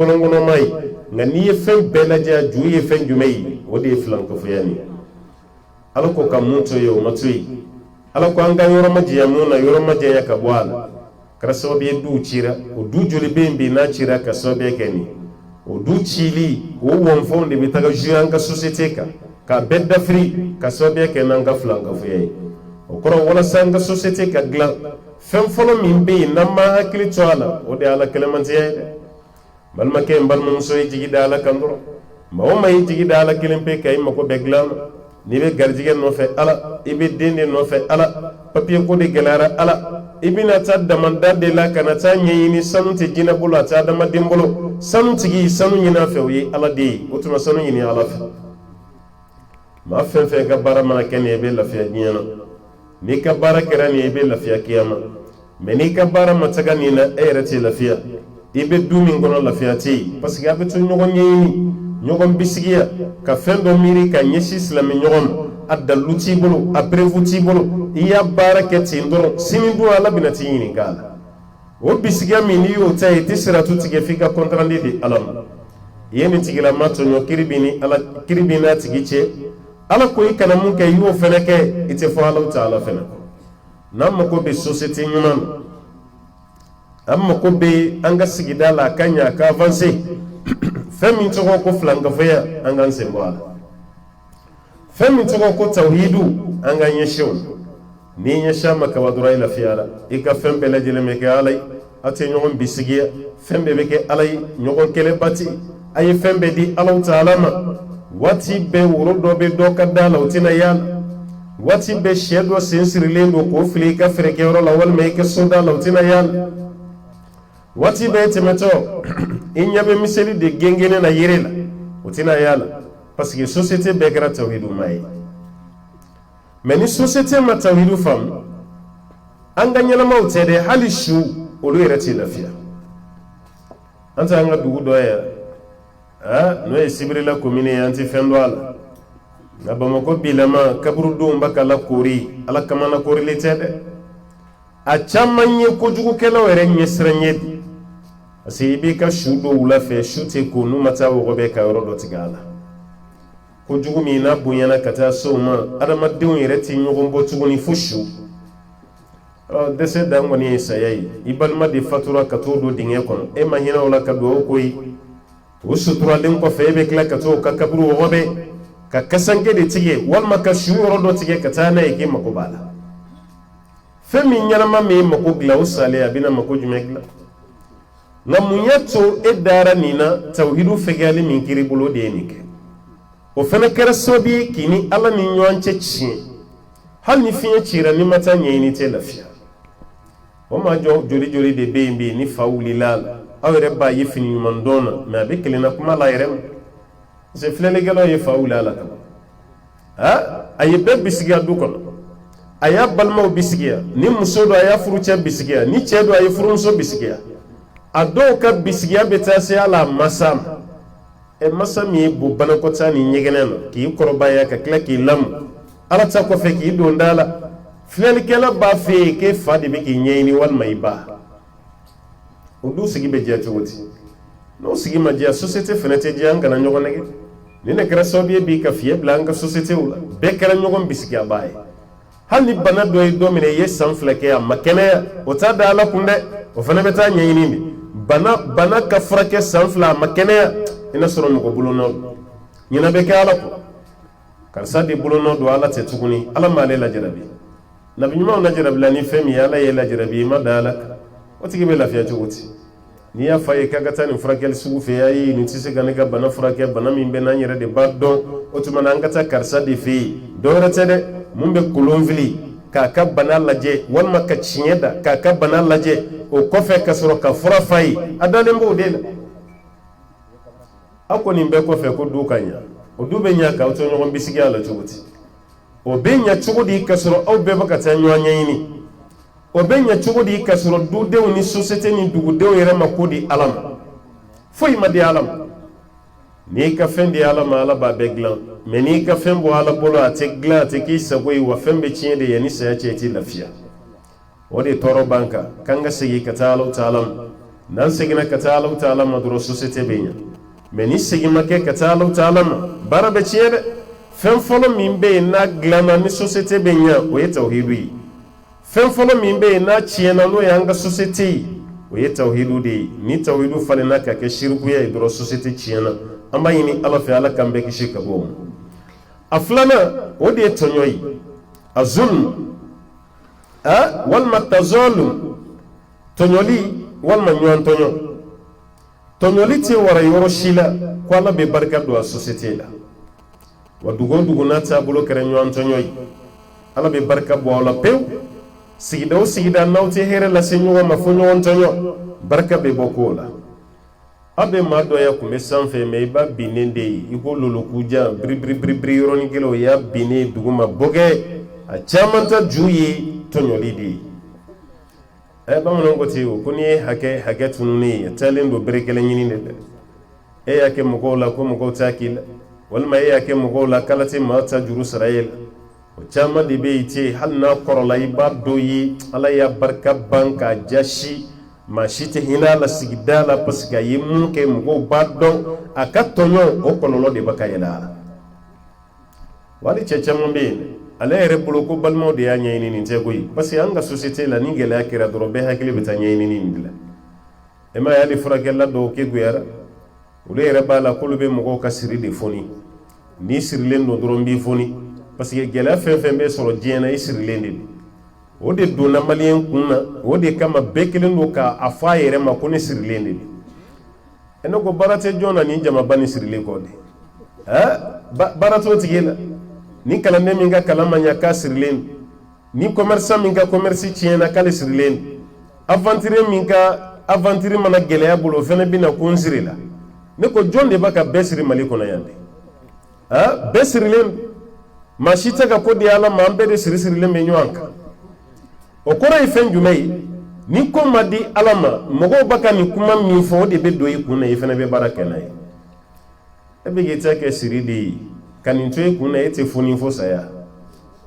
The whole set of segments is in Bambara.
ngono mai ngani ye fen belaja ju ye fen jumai wodi flan ko fuyani alako kamuto yo matui alako anga yoro majiya muna yoro majiya ka bwala kraso be du chira o du joli bembe na chira ka so be keni o du chili o won fonde be taga juanga societe ka bedda free ka so be kenanga flan ko fuyai o koro wala sanga societe ka gla fen folo min be namma hakili to ala o de ala kelemantiya balma ke balma muso jigi dala kandoro mawo may jigi dala kilimpe kay mako beglam ni be garjige no fe ala ibe dende no fe ala papier ko de gelara ala ibina ta damanda de la kana ta nyini santi jina bulu ta dama dimbolo santi gi sanu nyina fe wi ala de utuma sanu nyini ala fe ma fe fe ga bara ma ken e be la fe nyina ni ka bara kera ni e be la fe kiyama me ni ka bara ma taga ni na erati la fe ibe dumi ngono lafiati parce que abetu nyogon nyini nyogon bisigiya ka fendo miri ka nyeshi islami nyogon adaluti bolo aprevuti bolo iya barakati ndoro sinidu ala binati yini gala o bisigiya mini yo tay tisiratu tige fika kontrandi di alam yeni tigila mato nyo kiribini ala kiribina tigiche ala ko ikana mun kay yo feneke ite fo ala taala fena nam ko be société nyuman amma ko be anga sigida la kanya ka avancer fami to ko flanga faya anga nsemboala fami to ko tawhidu anga nyesho ni nyesha makawadura ila fiala ika fembe la jele meke alay ate nyogon bisigiya fembe beke alay nyogon kele bati ay fembe di Allah taala ma wati be wuro be do kadala utina yana wati be shedo sensirile ndo ko fili ka freke woro la wal meke soda la utina yana wati be temeto inyabe miseli de gengene na yirela utina yala parce que société be gara tawhidu mai mais ni société ma tawhidu fam anga nyala mautede halishu olu yerati lafia anta anga dugu doya no e sibrila commune anti fendwala na bamako bilama kaburu do mbaka la kori ala kamana kori letede a chamanye ko jugu kala were nyesranye asibi ka shudo wula fe shute ko nu mata wo be ka rodo tigala ko jugu mi na bunyana kata so ma adama deun yereti nyugo mbotugo ni fushu dese dango ni sayai ibalma de fatura katodo dinge kono e mahina wala kado koyi usutura den ko fe be kala kato ka kabru wo be ka kasange de tige wal maka shu rodo tige kata na yake makobala femi nyalama mi makogla usale abina makojumegla na munyato edara nina tawhidu fegali min kiri bulo de nike o fena kera sobi kini ala ni nyanche chi hal ni fiye chira ni mata nyini te lafia o ma joli joli de bembe ni fawuli lala awere ba yifini mandona ma be kelena kuma la yerem se flele galo ye fawuli lala ha ayi be bisiga dukono aya balma bisiga ni musodo aya furucha bisiga ni chedo aya furunso bisiga ado ka bisigiya betase ala masam e masami bu banakota ni nyegeneno ki korobaya ka kla ki lam ala ta ko fe ki do ndala flel kala ba fe ke fadi be ki nyeni wal mayba odu sigi be jati woti no sigi ma dia société fenete dia ngana nyogo nege ni ne graso bi ka fie blanca société wala be kala nyogo bisigiya bae hali bana do mine yesan fleke ya makene o ta dala kunde o fene beta nyeni ni bana ka frake sanfla makene ina soro mo bulono nyina be kala ko karsa di bulono do ala te tuguni ala male la jarabi nabi nyuma na jarabi la ni femi ala ye la jarabi ma dala o tigi be la fiya tuguti ni ya faye kaga tani frake sugu fe yayi ni tise ganega bana frake bana min be na nyere de baddo o tuma na ngata karsa di fi do retede mumbe kulonvili ka bana laje wal maka chinyeda ka bana laje o kofe kasoro ka fura fai adale mbo de akoni mbe kofe ko dukanya o dube nya ka to nyon bisigi ala tuguti o benya tugudi kasoro o be baka tanyo nyini o benya tugudi kasoro du de ni société ni dugu de yere makodi alam foi ma di alam ni ka fendi alam ala ba beglan me ni ka fembo ala bolo ategla ateki sagoi wa fembe chiende yanisa ya cheti lafia wode toro banka kanga sigi katalo talam nan segina ka taa Allah taala ma doro société be nya mais ni segima ke ka taa Allah taala ma bara be tiede fen folo min be na glama ni société be nya o ye tawhidi fen folo min be na tiena no ya nga société o ye tawhidu de ni tawhidu falena ka ke shirku ya doro société tiena amba yini Allah fi ala kambe ki shirka bo aflana o de tonyoyi azulm wal matazalum tonyoli wal manyon tonyoli te wara yoro shila ko Allah be barka do société la wa dugo na ta bulo kere nyon tonyoyi Allah be barka bo la pew sigida nawte here la senyo ma fonyo tonyo barka be bokola abe mado ya kume sanfe me ba binende iko lolo kuja bri roni kilo ya bine duguma boge a chamanta juyi tonyoli di ba mon ngoti ko ni hake tununi talendo brekele nyini ne e yake mugola ko mugo takil wal ma yake mugola kalati mata juru israel o chama de beiti halna korola ibado yi ala ya barka banka jashi ma shite hina la sigidala pasika yimun ke mugo badon akatonyo o kololo de bakayela wali chechamo be ala ere buloko balmo de ya nyini ni tegoyi parce anga société la ni gele akira doro be hakili betanya nyini ni ndila ema yali furakella do ke guyara ule ere bala kulube mugo kasiri de foni ni sirlen do doro mbi foni parce que gele fefembe soro jena isirlen de o de dona malien kunna o de kama bekelen do ka afa yere ma kone sirlen de eno go barate jona ni jama bani sirle ko de barato tigela ni kalande minga kalama nya ka sirlen ni commerçant minga commerce tiena kale sirlen aventure mana gele ya bulo fene bina ko nsirila ne ko jonde baka besiri maliko na yande besirlen mashita ka kodi ala mambe de sirlen me nyanka o kora ifen jumai ni ko madi alama mogo baka ni kuma mi fo de be doyi kuna ifene be baraka na ebe geta ke siridi kanintoye kuna ete foni fo saya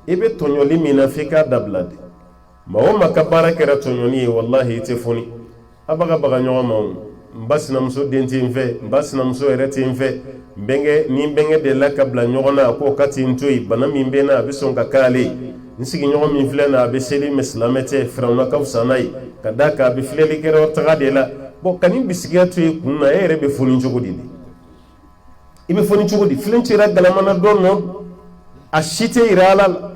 ebe tonyoli mina fika dablade mawo makabara kera tonyoni wallahi ete foni abaga nyoma mbasina muso denti mfe mbasina muso erete mfe mbenge de la kabla nyona ko kati ntoyi bana mimbe na bisonga kale nsigi nyoma mifle na abeseli meslamete frauna ka usanai kadaka abifleli kera otagade la bo kanin bisigia toyi kuna erebe foni njogodi ibe foni chugudi flenchira galamana donno a shite irala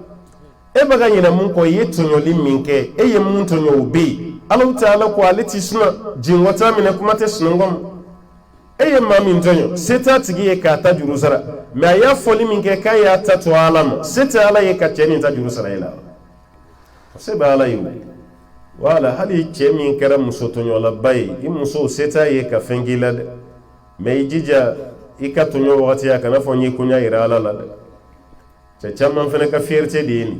e baga nyina mun ko yetonyoli minke e ye mun tonyo ubi Allah taala ko aliti suna jingota mine kuma te sunungom e ye mami ntonyo seta tigi ye ka ta jurusara me aya foli minke ka ya ta to alam seta ala ye ka cheni ta jurusara ila se ba ala yu wala hali chemi kera muso tonyo la bay i muso seta ye ka fengila me jija ika tunyo wakati ya kana fonyi kunya irala la chama mfene ka fierté dini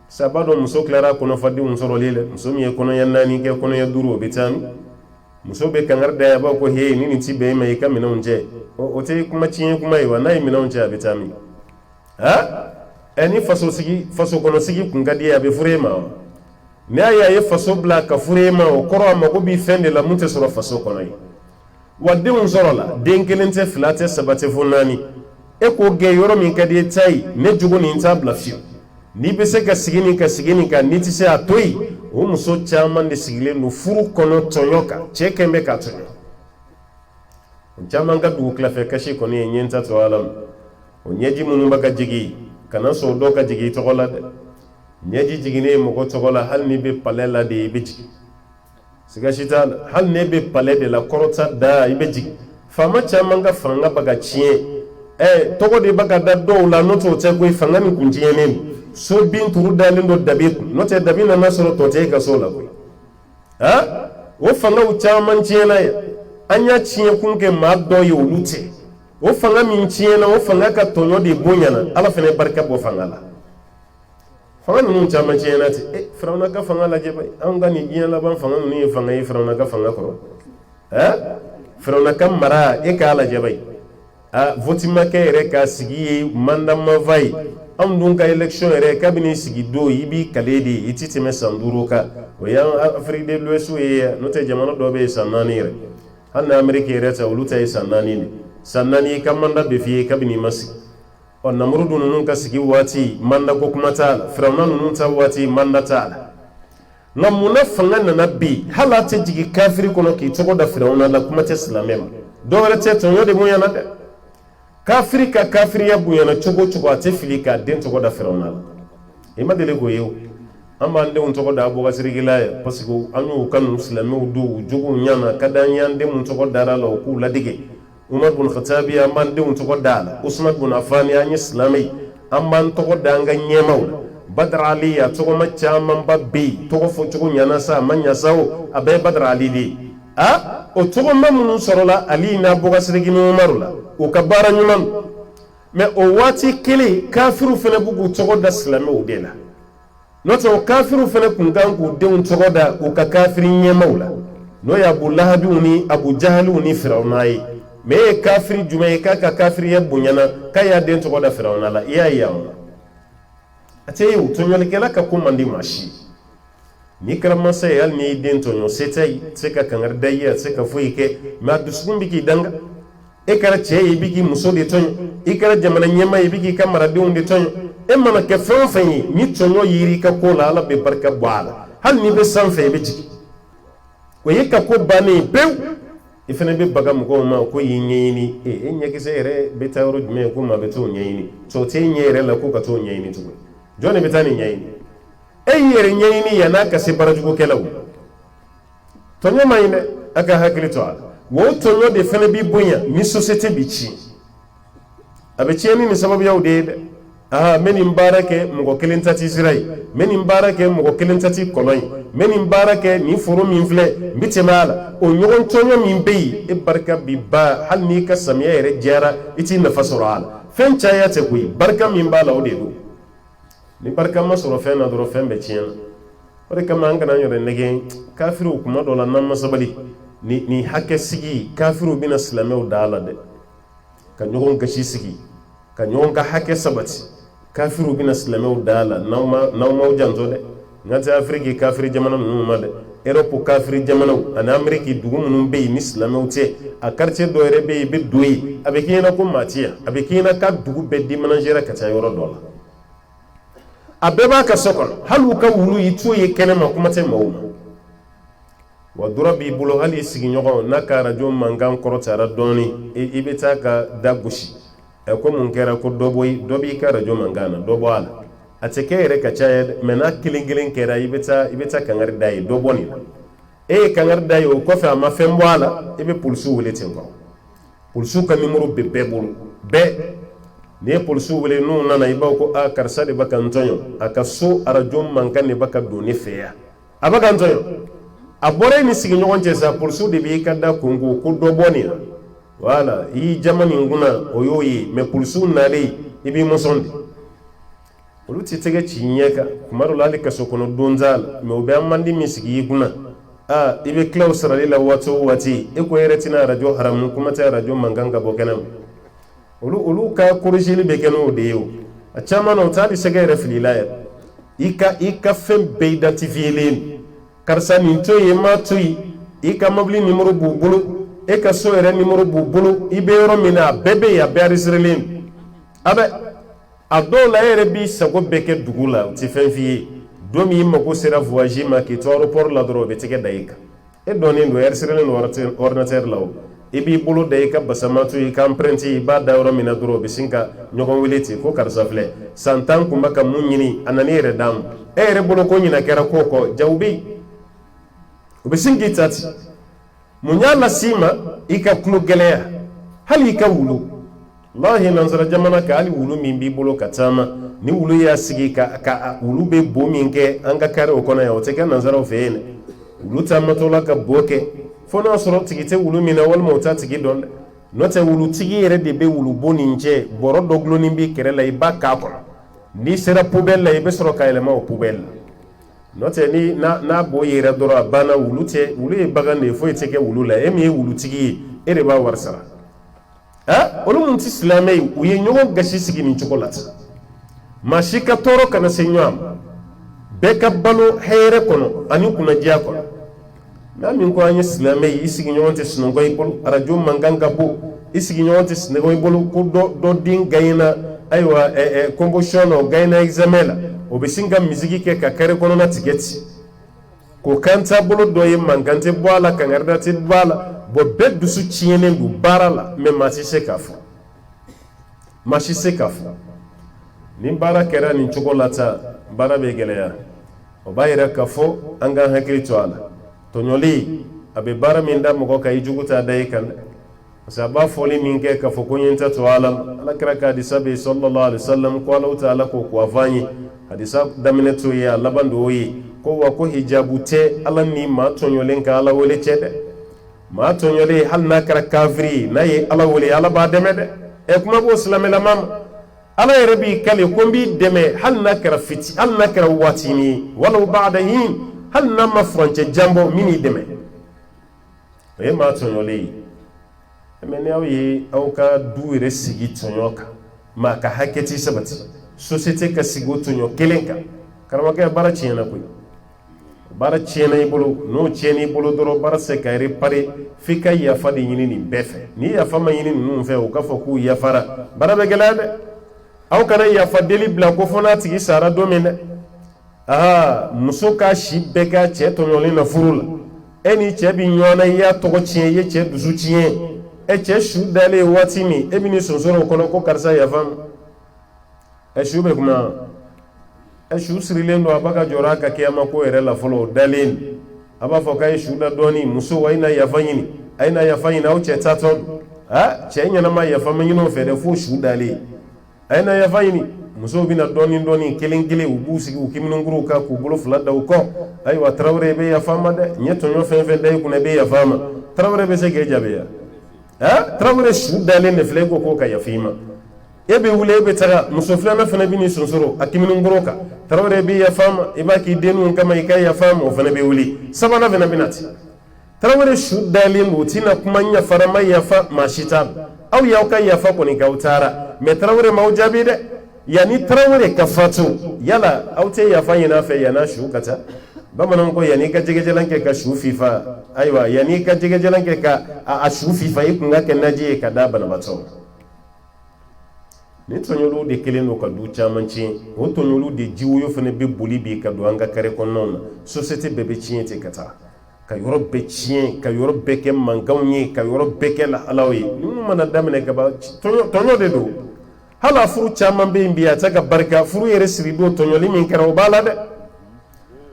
sabado muso klara kono fadi muso lele muso mi kono yanani ke kono ya duro bitami muso be kangar da ya ba ko he ni tibe mai ka mina unje o te kuma cinye kuma yiwa nai mina unje bitami eni faso kono sigi kungadi ya be furema ne aya ye faso bla ka furema o koro ma ko bi fende la munte soro faso kono yi wadde mun sorola den kelente flate sabate funani e ko ge yoro min kadi tai ne jugo ni tabla fiu ni be se ka sigini ka niti se atoi o muso chaman de sigile no furu kono tonyoka chekembe ka tonyo chaman ga du klafe kashi kono nyenta to alam o nyeji mun baka jigi kana so do ka jigi to gola de nyeji jigine mo ko to gola hal ni be palela de biji siga shita hal ne be pale de la korota da ibeji fama chama nga fanga baga chie togo de baga da do la noto te ko fanga mi kunjiye ne so bin turu dalindo dabit note dabina nasoro to te ka so la ko o fanga u chama chie na anya chie kunke ma do yo lute o fanga mi chie na o fanga ka tonyo de bonyana ala fene barka bo fanga la fanga nunu chama chena ti frauna ka fanga la jeba anga ni giya la ban fanga ni fanga yi frauna ka fanga ko frauna ka mara ka la jeba vote makɛ yɛrɛ ka sigi ye mandamava ye anw dun ka élection yɛrɛ kabini sigi don i b'i kale de i ti tɛmɛ san 5 kan o y'an Afrique de l'Ouest ye n'o tɛ jamana dɔ bɛ yen san 4 yɛrɛ hali na Amérique yɛrɛ ta olu ta ye san 4 de san 4 i ka manda bɛ f'i ye kabini i ma sigi namurudu ninnu ka sigi waati manda ko kuma t'a la firawuna ninnu ta waati manda t'a la nka munna fanga nana bi hali a tɛ jigin kafiri kɔnɔ k'i tɔgɔ da firawuna la kuma tɛ silamɛ ma dɔwɛrɛ tɛ tɔɲɔ de bonyana dɛ kafiri ka kafiriya bonyana cogo o cogo a tɛ fili k'a den tɔgɔ da firawuna la i ma deli k'o ye o an b'an denw tɔgɔ da Abubakasirigila ye parce que an y'u kanu silamɛw don u jogow ɲana ka d'an ye an denw tɔgɔ dara la u k'u ladege Umar bin Khattabi an b'an denw tɔgɔ da la Usman bin Affan an ye silamɛ ye an b'an tɔgɔ da an ka ɲɛmaw la Badr Ali a tɔgɔma camanba bɛ yen tɔgɔ fɔ cogo ɲana sa a ma ɲa sa o a bɛɛ ye Badr Ali de ye o tɔgɔma minnu sɔrɔla Ali n'a Abubakasirigi ni Umaru la u ka baara ɲuman mais o waati kelen kafiru fana b'u k'u tɔgɔ da silamɛw de la n'o tɛ o kafiru fana kun kan k'u denw tɔgɔ da u ka kafiri ɲɛmaw la n'o ye Abu Lahabiw ni Abu Jahaliw ni Firawuna ye mais e ye kafiri jumɛn ye k'a ka kafiriya bonyana k'a y'a den tɔgɔ da Firawuna la i y'a ye wa a tɛ ye o tɔɲɔlikɛla ka ko man di maa si n'i kɛra mansa ye hali n'i y'i den tɔɲɔ se tɛ ye se ka kankari da i ye a tɛ se ka foyi kɛ mais a dusukun bɛ k'i danga e kɛra cɛ ye i bɛ k'i muso de tɔɲɔ i kɛra jamana ɲɛmaa ye i bɛ k'i ka maradenw de tɔɲɔ e mana kɛ fɛn o fɛn ye ni tɔɲɔ yiri i ka ko la Ala bɛ barika bɔ a la hali n'i bɛ sanfɛ i bɛ jigin o ye ka ko bannen ye pewu i fana bɛ baga mɔgɔw ma ko y'i ɲɛɲini e ɲɛkisɛ yɛrɛ bɛ taa yɔrɔ jumɛn ko maa bɛ t'o ɲɛɲini tɔ t'e ɲɛ yɛrɛ la ko ka t'o ɲɛɲini tuguni jɔn de bɛ taa nin ɲɛɲini e y'i yɛrɛ ɲɛɲini yan'a ka se baarajugukɛlaw tɔɲɔ man ɲi dɛ a ka hakili to a la wo tɔɲɔ de fana b'i bonya ni société bi ci a bɛ tiɲɛni ni sababuyaw de ye dɛ n bɛ nin baara kɛ mɔgɔ kelen ta ti sira ye n bɛ nin baara kɛ mɔgɔ kelen ta ti kɔlɔn ye n bɛ nin baara kɛ nin foro min filɛ n bɛ tɛmɛ a la o ɲɔgɔn tɔɲɔ min bɛ yen e barika bi ban hali n'i ka samiya yɛrɛ diyara i t'i nafa sɔrɔ a la fɛn caya tɛ koyi barika min b'a la o de don ni barika ma sɔrɔ fɛn na dɔrɔn fɛn bɛɛ tiɲɛna o de kama an kana an yɛrɛ nɛgɛ kafiriw kuma dɔ la n'an ma sabali ni hakɛ sigi kafiriw bɛna silamɛw da a la dɛ ka ɲɔgɔn gasi sigi ka ɲɔgɔn ka hakɛ sabati kafiriw bɛna silamɛw da a la n'aw m'aw janto dɛ nka tɛ Afiriki kafiri jamana ninnu ma dɛ Europe kafiri jamanaw ani Ameriki dugu minnu bɛ yen ni silamɛw tɛ a quartier dɔ yɛrɛ bɛ yen i bɛ don yen a bɛ k'i ɲɛna ko maa ti yan a bɛ k'i ɲɛna k'a dugu bɛɛ déménager ka taa yɔrɔ dɔ la a bɛɛ b'a ka so kɔnɔ hali u ka wulu y'i to ye kɛnɛma kuma tɛ maaw ma wa dɔrɔ b'i bolo hali i sigiɲɔgɔn n'a ka radio mankan kɔrɔtayara dɔɔni i bɛ taa ka da gosi ko mun kɛra ko dɔ b'i ka radio mankan na dɔ bɔ a la a tɛ kɛ yɛrɛ ka caya dɛ mais n'a kelen kelen kɛra i bɛ taa kankari da ye dɔ bɔ nin na e ye kankari da ye o kɔfɛ a ma fɛn bɔ a la i bɛ polisiw wele ten kɔrɔ polisiw ka numéro bɛ bɛɛ bolo bɛɛ n'i ye polisiw wele n'u nana i b'a ko karisa de bɛ ka n tɔɲɔ a ka so radio mankan de bɛ ka don ne fɛ yan a bɛ ka n tɔɲɔ a bɔra e ni sigiɲɔgɔn cɛ sa polisiw de b'i ka da konko ko dɔ bɔ nin na voilà i y'i jama nin kunna o y'o ye mais polisiw nalen i b'i mɔsɔn de olu tɛ tɛgɛ ci ɲɛ kan kuma dɔ la hali kaso kɔnɔ don t'a la mais o bɛ an mandi min sigi i kunna i bɛ tila o sarali la waati o waati e ko yɛrɛ tɛna radio haramu kuma tɛ radio mankan ka bɔ kɛnɛ ma olu ka corrigeli bɛ kɛ n'o de ye o a caman na o t'a hali sɛgɛ yɛrɛ filila yɛrɛ i ka fɛn bɛɛ identifielen karisa nin to yen ma to yen i ka mobili numéro b'u bolo e ka so yɛrɛ numéro b'u bolo i bɛ yɔrɔ min na a bɛɛ bɛ yen a bɛɛ enregistrelen a dɔw la e yɛrɛ b'i sago bɛɛ kɛ dugu la o tɛ fɛn f'i ye don min i mago sera voyage ma k'i to aéroport la dɔrɔn o bɛ tɛgɛ da i kan e dɔnnen don enregistrelen don ordinateur la o i b'i bolo da i ka basama to i ka empreinte i b'a da yɔrɔ min na dɔrɔn o bɛ sin ka ɲɔgɔn wele ten ko karisa filɛ san 10 kun bɛ ka mun ɲini a nana e yɛrɛ d'a ma e yɛrɛ bolo ko ɲina kɛra ko kɔ jaw bɛ yen o bɛ sin k'i ta ten mun y'a las'i ma i ka tulo gɛlɛya hali i ka wulu wallahi nansara jamana ka hali wulu min b'i bolo ka taama ni wulu y'a sigi ka wulu bɛ bo min kɛ an ka kare o kɔnɔ yan o tɛ kɛ nansaraw fɛ yen dɛ wulu taamatɔ la ka bo kɛ fo n'a sɔrɔ tigi tɛ wulu min na walima o t'a tigi dɔn dɛ n'o tɛ wulutigi yɛrɛ de bɛ wulu bo nin cɛ bɔrɔ dɔ gulonnen b'i kɛrɛ la i b'a k'a kɔnɔ n'i sera poubelle la i bɛ sɔrɔ ka yɛlɛma o poubelle la n'o tɛ n'a bo yera dɔrɔn a banna wulu ye bagan de ye foyi tɛ kɛ wulu la e min ye wulutigi ye e de b'a wari sara olu mun ti silamɛ u ye ɲɔgɔn gasi sigi nin cogo la ten maa si ka tɔɔrɔ kana se ɲɔgɔn ma bɛɛ ka balo hɛrɛ kɔnɔ ani kunnadiya kɔnɔ n'a min ko an ye silamɛ ye i sigiɲɔgɔn tɛ sunɔgɔ i bolo arajo mankan ka bɔ i sigiɲɔgɔn tɛ sunɔgɔ i bolo ko dɔ den gagné ayiwa convocation na o gagné examen la o bɛ sin ka misigi kɛ ka kare kɔnɔna tigɛ ten ko kan taabolo dɔ ye mankan tɛ bɔ a la kangarida tɛ bɔ a la bɛɛ dusu tiɲɛnen don baara la mais maa si se k'a fɔ ni baara kɛra nin cogo la ta baara bɛ gɛlɛya o b'a yira k'a fɔ an k'an hakili to a la tɔɲɔli a bɛ baara min da mɔgɔ kan i jugu t'a da i kan dɛ parce que a b'a fɔli min kɛ k'a fɔ ko n ye n ta to ala la alakira ka hadisa bɛ yen sallallahu alaihi wasallam ko Alahu ta'ala k'o fɔ an ye hadisa daminɛ t'o ye a laban de y'o ye ko wa ko hijabu tɛ ala ni maa tɔɲɔlen ka ala wele cɛ dɛ maa tɔɲɔlen hali n'a kɛra kafiri n'a ye ala wele ala b'a dɛmɛ dɛ kuma b'o silamɛlama ma ala yɛrɛ b'i kale ko n b'i dɛmɛ hali n'a kɛra hali n'a kɛra waatinin ye walaw ba'da hin hali n'a ma furancɛ janbɔ min y'i dɛmɛ o ye maa tɔɲɔlen ye mais ni aw ye aw ka du yɛrɛ sigi tɔɲɔ kan maa ka hakɛ t'i sabati société ka sigi o tɔɲɔ kelen kan karamɔgɔkɛ baara tiɲɛna koyi baara tiɲɛna i bolo n'o tiɲɛna i bolo dɔrɔn baara se ka réparer f'i ka yafa de ɲini nin bɛɛ fɛ ni yafa ma ɲini ninnu fɛ o k'a fɔ k'u yafara baara bɛ gɛlɛya dɛ aw kana yafa deli bila ko fɔ n'a tigi sara don min dɛ muso k'a si bɛɛ k'a cɛ tɔɲɔlen na furu la e ni cɛ bi ɲɔgɔn na i y'a tɔgɔ tiɲɛ i ye cɛ dusu tiɲɛ cɛ su dalen waati min e bɛ ni sonsoro o kɔnɔ ko karisa yafa ma su bɛ kuma su sirilen don a b'a ka jɔrɔ a ka kiyama ko yɛrɛ la fɔlɔ o dalen a b'a fɔ k'a ye su da dɔɔni muso a ye na yafa ɲini aw cɛ taatɔ don cɛ ɲɛnama yafa ma ɲini o fɛ dɛ fo su dalen a ye na yafa ɲini musow bɛ na dɔɔni kelen kelen u b'u sigi u kiminunkuruw kan k'u bolo fila da u kɔ ayiwa tarawele i bɛ yafa ma dɛ n ye tɔɲɔ fɛn fɛn da i kunna i bɛ yafa ma tarawele bɛ se k'e jaabi ya tarawele su dalen de filɛ e ko k'o ka yafa i ma e bɛ wuli e bɛ taga muso filanan fana bɛ n'i sonsoro a kiminunkuruw kan tarawele i bɛ yafa ma i b'a k'i denninw kama i ka yafa ma o fana bɛ wuli sabanan fana bɛ na ten tarawele su dalen don o tɛna kuma yafara ma yafa maa si t'a la aw y'aw ka yafa kɔni k'aw taara mais tarawele m'aw jaabi dɛ yanni tarawele ka fatu yala aw tɛ yafa ɲini a fɛ yan'a su ka taa bamananw ko yanni ka jɛgɛjalan kɛ ka su fifa ayiwa yanni ka jɛgɛjalan kɛ ka a su fifa i kun ka kɛ naji ye ka da banabaatɔ ma ni tɔɲɔliw de kelen don ka du caman tiɲɛ o tɔɲɔliw de jiwoyo fana bɛ boli bi ka don an ka kare kɔnɔnaw na société bɛɛ bɛ tiɲɛ ten ka taa ka yɔrɔ bɛɛ tiɲɛ ka yɔrɔ bɛɛ kɛ mankanw ye ka yɔrɔ bɛɛ kɛ lahalaw ye ninnu mana daminɛ ka ban tɔɲɔ de don hali a furu caman bɛ yen bi a tɛ ka barika furu yɛrɛ siri don tɔɲɔli min kɛra o b'a la dɛ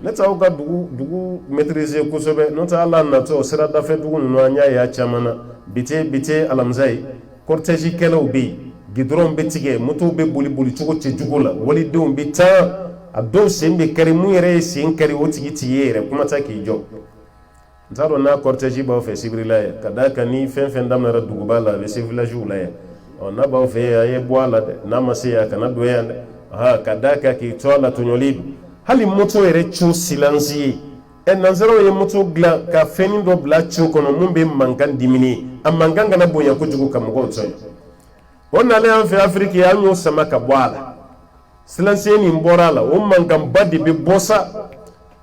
ne t'aw ka dugu maîtriser kosɛbɛ n'o tɛ hali a natɔ siradafɛ dugu ninnu an y'a ye a caman na bi tɛ alamisa ye cortège kɛlaw bɛ yen gidɔrɔnw bɛ tigɛ motow bɛ boli cogo cɛjugu la walidenw bɛ taa a dɔw sen bɛ kari mun yɛrɛ ye sen kari o tigi ye yɛrɛ kuma tɛ k'i jɔ n t'a dɔn n'a cortège b'aw fɛ sibiri la yan ka d'a kan ni fɛn fɛn daminɛra duguba la a bɛ se villagew la yan n'a b'aw fɛ yan a ye bɔ a la dɛ n'a ma se yan a kana don yan dɛ ka d'a kan k'i to a la tɔɲɔli don hali moto yɛrɛ co silence ye nanzaraw ye moto dilan ka fɛnnin dɔ bila co kɔnɔ mun bɛ mankan dimini a mankan kana bonya kojugu ka mɔgɔw tɔɲɔ o nalen an fɛ Afiriki an y'o sama ka bɔ a la silence nin bɔra a la o mankanba de bɛ bɔ sa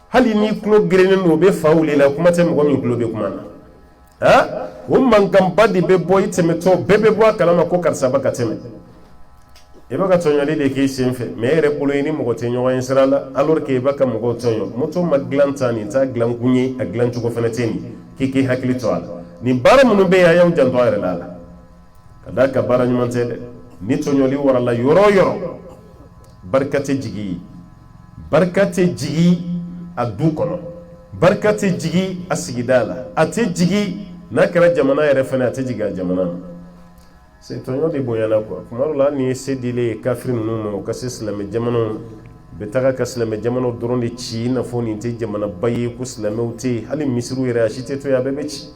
hali ni tulo gerennen don o bɛ fa wuli la kuma tɛ mɔgɔ min tulo bɛ kuma na o mankanba de bɛ bɔ i tɛmɛtɔ bɛɛ bɛ bɔ a kalama ko karisa ba ka tɛmɛ i bɛ ka tɔɲɔli de k'i sen fɛ mais e yɛrɛ bolo i ni mɔgɔ tɛ ɲɔgɔn ye sira la alors que i bɛ ka mɔgɔw tɔɲɔ moto ma dilan tan nin t'a dilan kun ye a dilan cogo fana tɛ nin k'i hakili to a la nin baara minnu bɛ yen a y'aw janto a yɛrɛ la ka d'a kan baara ɲuman tɛ dɛ ni tɔɲɔli warala yɔrɔ o yɔrɔ barika tɛ jigi a du kɔnɔ barika tɛ jigi a sigida la a tɛ jigi n'a kɛra jamana yɛrɛ fana a tɛ jigi a jamana na c'est tɔɲɔ de bonyana quoi kuma dɔ la hali ni ye se dilen ye kafiri ninnu ma u ka se silamɛ jamanaw bɛ taga ka silamɛ jamanaw dɔrɔn de ci i n'a fɔ nin tɛ jamanaba ye ko silamɛw tɛ yen hali misiriw yɛrɛ a si tɛ to yen a bɛɛ bɛ ci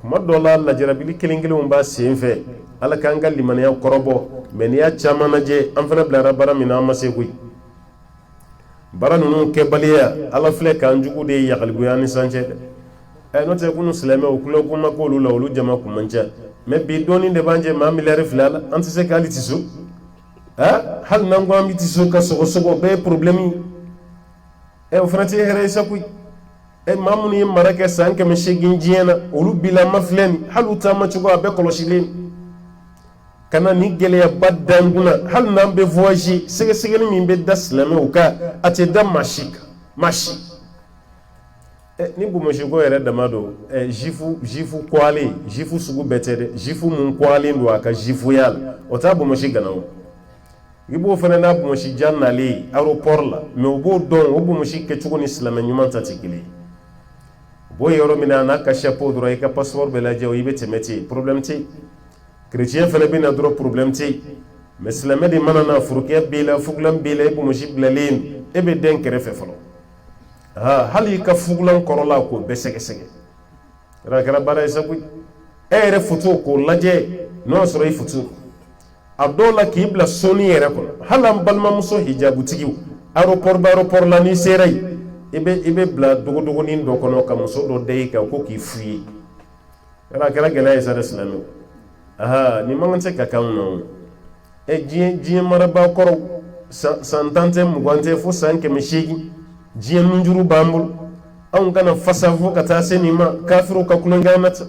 kuma dɔ la lajarabili kelen kelenw b'a sen fɛ ala k'an ka limaniya kɔrɔbɔ mais n'i y'a caman lajɛ an fana bilara baara min na an ma se koyi baara ninnu kɛbaliya ala filɛ k'an jugu de yagaliguya ni sancɛ dɛ n'o tɛ kunu silamɛw kulokuma k'olu la olu jama kun man ca mais bi doni de banje ma milare filala ante se kali tiso hal nango am tiso ka sogo be problème e o franti here sakui e mamuni marake sanke me shegin jiena olu bila maflen halu tama chugo abe koloshilen kana ni gele ya badanguna hal nambe voyager sege min be daslame uka ate da mashika mashi ni bu moshigo yere damado jifu kwale jifu sugu betere jifu mun kwale ndo aka jifu yal ota bu moshiga nawo gibo fana na bu moshi jannale aéroport la me obo don obo moshike chugo ni islam nyuma tatikile bo yoro mina na ka chapeau dro e ka passeport bela je o yibete meti problème ti chrétien fana bina dro problème ti mais islam de manana furukiya bila fuglam bila bu moshi blalen e be den kere fe folo hali ka fuglan korola ko be sege rakara bara isabu ere futu ko laje no soro futu abdola kibla soni ere ko halam balma muso hijabu tigiw aéroport la ni seray ibe bla dogo ni ndo kono ka muso do dey ka ko ki fuyi rakara gela isa islamu ni mangante ka kanno jien maraba koro santante mugante fo sanke meshigi jiyan munjuru bambul an kana fasafo kata senima kafiru ka kulanganata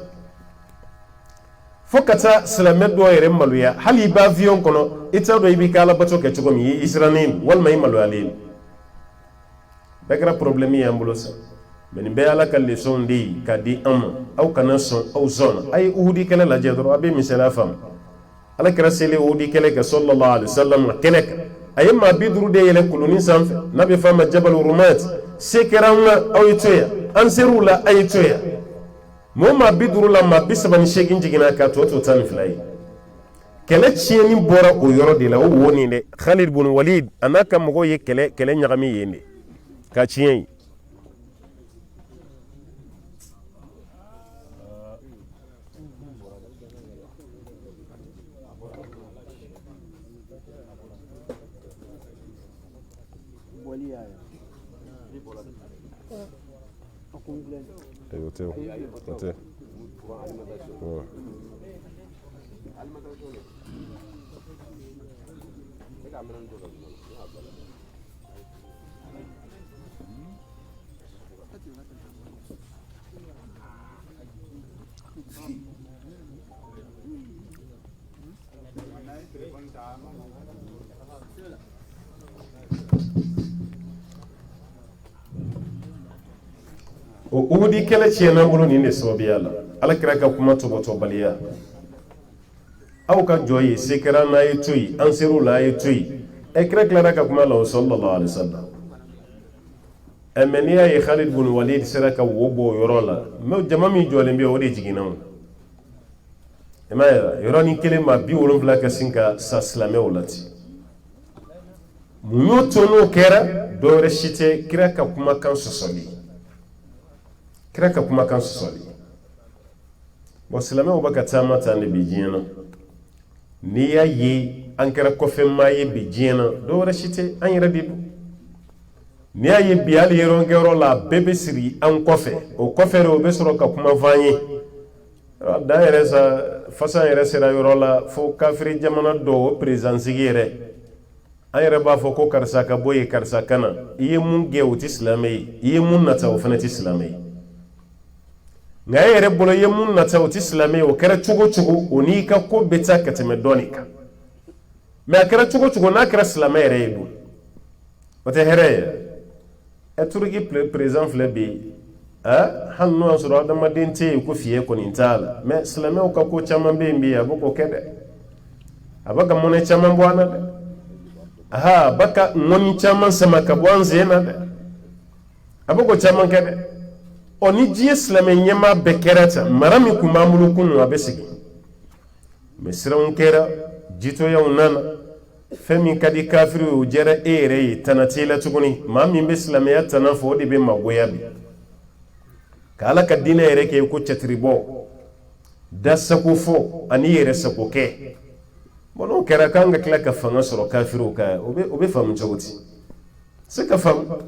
fo kata slamed do yere maluya hali ba avion kono ita do ibi kala bato ke chugo mi isranin wal may malu alin bakra problemi ambulosa men be ala kal leçon di kadi au kana son au zone ay uhudi kala la jedro abe misala fam ala kra sele uhudi kala ka sallallahu alaihi wasallam kala ayema bidru de yele kuluni sanfe nabi fama jabal rumat sekeranna awitoya anserula ayitoya moma bidru la ma bisabani shegin jigina ka to tan filai kele chieni bora o yoro de la o woni de Khalid ibn Walid anaka mogo ye kele nyagami yende ka chien Udi kele chena bulu ni ne sobiala ala kira ka kuma to baliya au ka joyi sekera na yitui ansiru la yitui e kira klara ka kuma la sallallahu alaihi wasallam amaniya ya Khalid ibn Walid saraka wobo yorola me jama mi jole mbi wodi jiginaw ema yoroni kele ma bi wolon fla ka sinka sa slame wolati munyo tono kera do reshite kira ka kuma kan sosoli kira ka kuma kan sosoli bo silame o baka tama ta ne bijina ni ya yi an kira kofe ma ye bijina do rashite an yira dibu ni ya yi biyal yero ngero la bebe siri an kofe o kofe ro be soro ka kuma vanye da yere sa fasa yere sera yoro la fo kafiri jamana do presence yere an yere ba fo ko karsa ka boye karsa kana iye mun ge uti islamai iye mun nata o fanati islamai ngaye yere bolo ye mun nata uti islamai o kera chugo oni ka ko beta ka teme donika me akera chugo na kera islamai yere yidu ote here eturgi présent flebi hanno asuro adama dente ko fiye ko nintala me islamai o ka ko chama be mbi aboko kede abaga mone chama bwana de baka ngoni chama sama ka bwanze na de aboko chama kede oni ji islamai nyema bekerata marami kumamulu kunu abesigi mesira unkera jito ya unana femi kadi kafiru ujera ere tanatila tukuni mami islamai ya tanafo di be magoyabi kala kadina ere ke ko chatribo dasa ko fo ani ere sako ke bono kera kanga kila ka fanga soro kafiru ka obe famu chogoti seka famu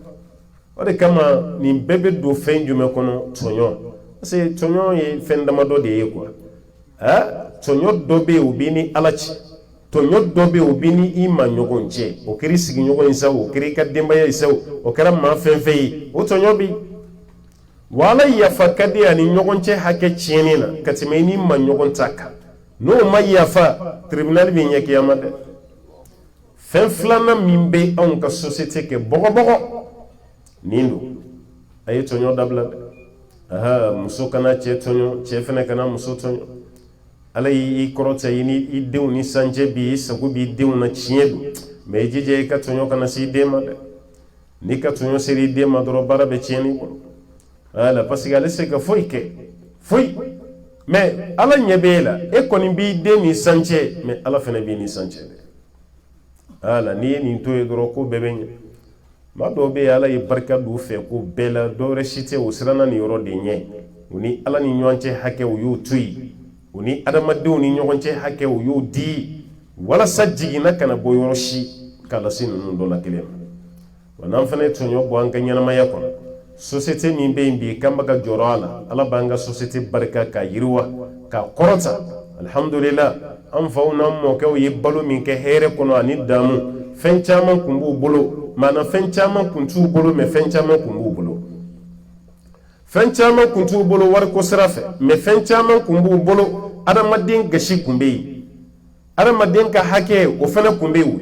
ode kama ni bebe do fenju me kono tonyo se tonyo ye fendama do de kwa tɔɲɔ dɔ bɛ yen o b'i ni ala cɛ tɔɲɔ dɔ bɛ yen o b'i ni i ma ɲɔgɔn cɛ o kɛra i sigiɲɔgɔn ye sa o kɛra i ka denbaya ye sa o kɛra maa fɛn fɛn ye o tɔɲɔ bɛ yen wa ala yafa ka di ani ɲɔgɔn cɛ hakɛ tiɲɛni na ka tɛmɛ i ni ma ɲɔgɔn ta kan n'o ma yafa tribunal bɛ ɲɛ kiyama dɛ fɛn filanan min bɛ anw ka société kɛ bɔgɔbɔgɔ nin don a ye tɔɲɔ dabila dɛ muso kana cɛ tɔɲɔ cɛ fana kana muso tɔɲɔ ala y'i kɔrɔta i ni i denw ni sanjɛ bi i sago b'i denw na tiɲɛ don mais i jija i ka tɔɲɔ kana se i den ma dɛ n'i ka tɔɲɔ sera i den ma dɔrɔn baara bɛ tiɲɛ i bolo voilà parce que ale se ka foyi kɛ foyi mais ala ɲɛ b'e la e kɔni b'i den ni sanjɛ mais ala fana b'i ni sanjɛ dɛ voilà n'i ye nin to ye dɔrɔn ko bɛɛ bɛ ɲɛ maa dɔw bɛ yen ala ye barika don u fɛ ko bɛɛ la dɔw wɛrɛ si tɛ o siranna nin yɔrɔ de ɲɛ u ni ala ni ɲɔgɔn cɛ hakɛ u y'o to yen u ni adamadenw ni ɲɔgɔn cɛ hakɛ u y'o di walasa jiginna kana bɔ yɔrɔ si k'a lase ninnu dɔ la kelen ma wa n'an fana ye tɔɲɔ bɔ an ka ɲɛnamaya kɔnɔ société min bɛ yen bi k'an bɛ ka jɔrɔ a la ala b'an ka société barika k'a yiriwa k'a kɔrɔta alhamdulillah an faw n'an mɔkɛw ye balo min kɛ hɛrɛ kɔnɔ ani damu fɛn caman kun b'u bolo maana fɛn caman kun t'u bolo mais fɛn caman kun b'u bolo fɛn caman kun t'u bolo wariko sira fɛ mais fɛn caman kun b'u bolo adamaden gasi kun bɛ yen adamaden ka hakɛ o fana kun bɛ yen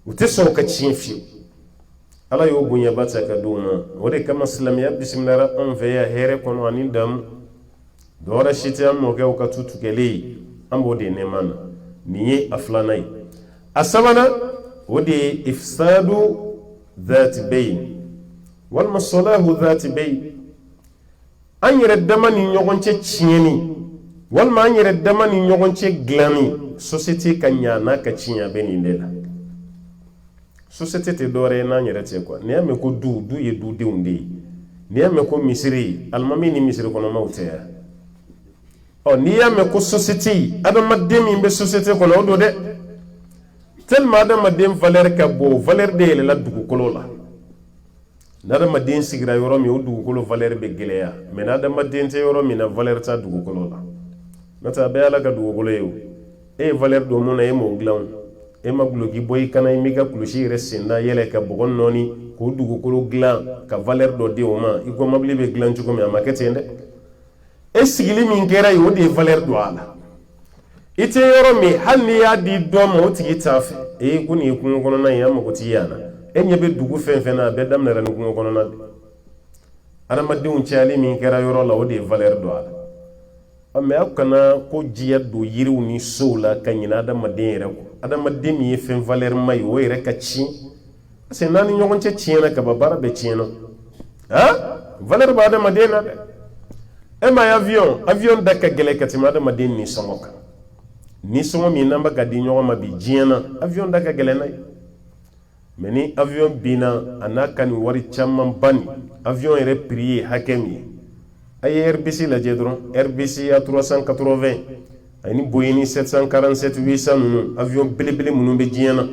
u tɛ sɔn ka tiɲɛ fiyewu ala y'o bonyaba ta ka d'u ma o de kama silamɛya bisimilala anw fɛ yan hɛrɛ kɔnɔ ani damu dɔwɛrɛ si tɛ an mɔkɛw ka tu tigɛlen ye an b'o de nɛɛma na nin ye a filanan ye a sabanan o de ye ifsadu dhati bayn walima salahu dhati bayn an yɛrɛ dama ni ɲɔgɔn cɛ tiɲɛni walima an yɛrɛ dama ni ɲɔgɔn cɛ dilanni société ka ɲa n'a ka tiɲɛ a bɛ nin de la société tɛ dɔwɛrɛ ye n'an yɛrɛ tɛ quoi n'i y'a mɛn ko du ye dudenw de ye n'i y'a mɛn ko misiri alimami ni misiri kɔnɔmaw tɛ yan n'i y'a mɛn ko société adamaden min bɛ société kɔnɔ o don dɛ tellement adamaden valeur ka bon valeur de yɛlɛla dugukolo la n'adamaden sigira yɔrɔ min o dugukolo valeur bɛ gɛlɛya mais n'adamaden tɛ yɔrɔ min na valeur t'a dugukolo la n'o tɛ a bɛɛ ala ka dugukolo ye o e ye valeur don mun na e m'o dilan e ma guloki bɔ i kana i m'i ka kulusi yɛrɛ senda yɛlɛ ka bɔgɔ nɔɔni k'o dugukolo dilan ka valeur dɔ di o ma i ko mobili bɛ dilan cogo min a ma kɛ ten dɛ e sigili min kɛra yen o de ye valeur don a la i tɛ yɔrɔ min hali n'i y'a di dɔ ma o tigi t'a fɛ ko nin ye kungo kɔnɔna ye an mago t'i yan na e ɲɛ bɛ dugu fɛn fɛn na a bɛɛ daminɛra ni kungo kɔnɔna de adamadenw cayali min kɛra yɔrɔ la o de ye valeur don a la mais aw kana ko diya don yiriw ni sow la ka ɲinɛ adamaden yɛrɛ kɔ adamaden min ye fɛn valeur ma ye o yɛrɛ ka tiɲɛ parce que n'an ni ɲɔgɔn cɛ tiɲɛna kaban baara bɛɛ tiɲɛna valeur bɛ adamaden na dɛ e ma ye avion da ka gɛlɛn ka tɛmɛ adamaden nisɔngɔ kan nisɔngɔ min n'an bɛ ka di ɲɔgɔn ma bi diɲɛ na avion da ka gɛlɛn n'a ye mais ni avion binna a n'a ka nin wari caman ba nin avion yɛrɛ prix ye hakɛ min ye a ye Airbus lajɛ dɔrɔn Airbus A380 ani Boeing 747 800 ninnu avion belebele minnu bɛ diɲɛ na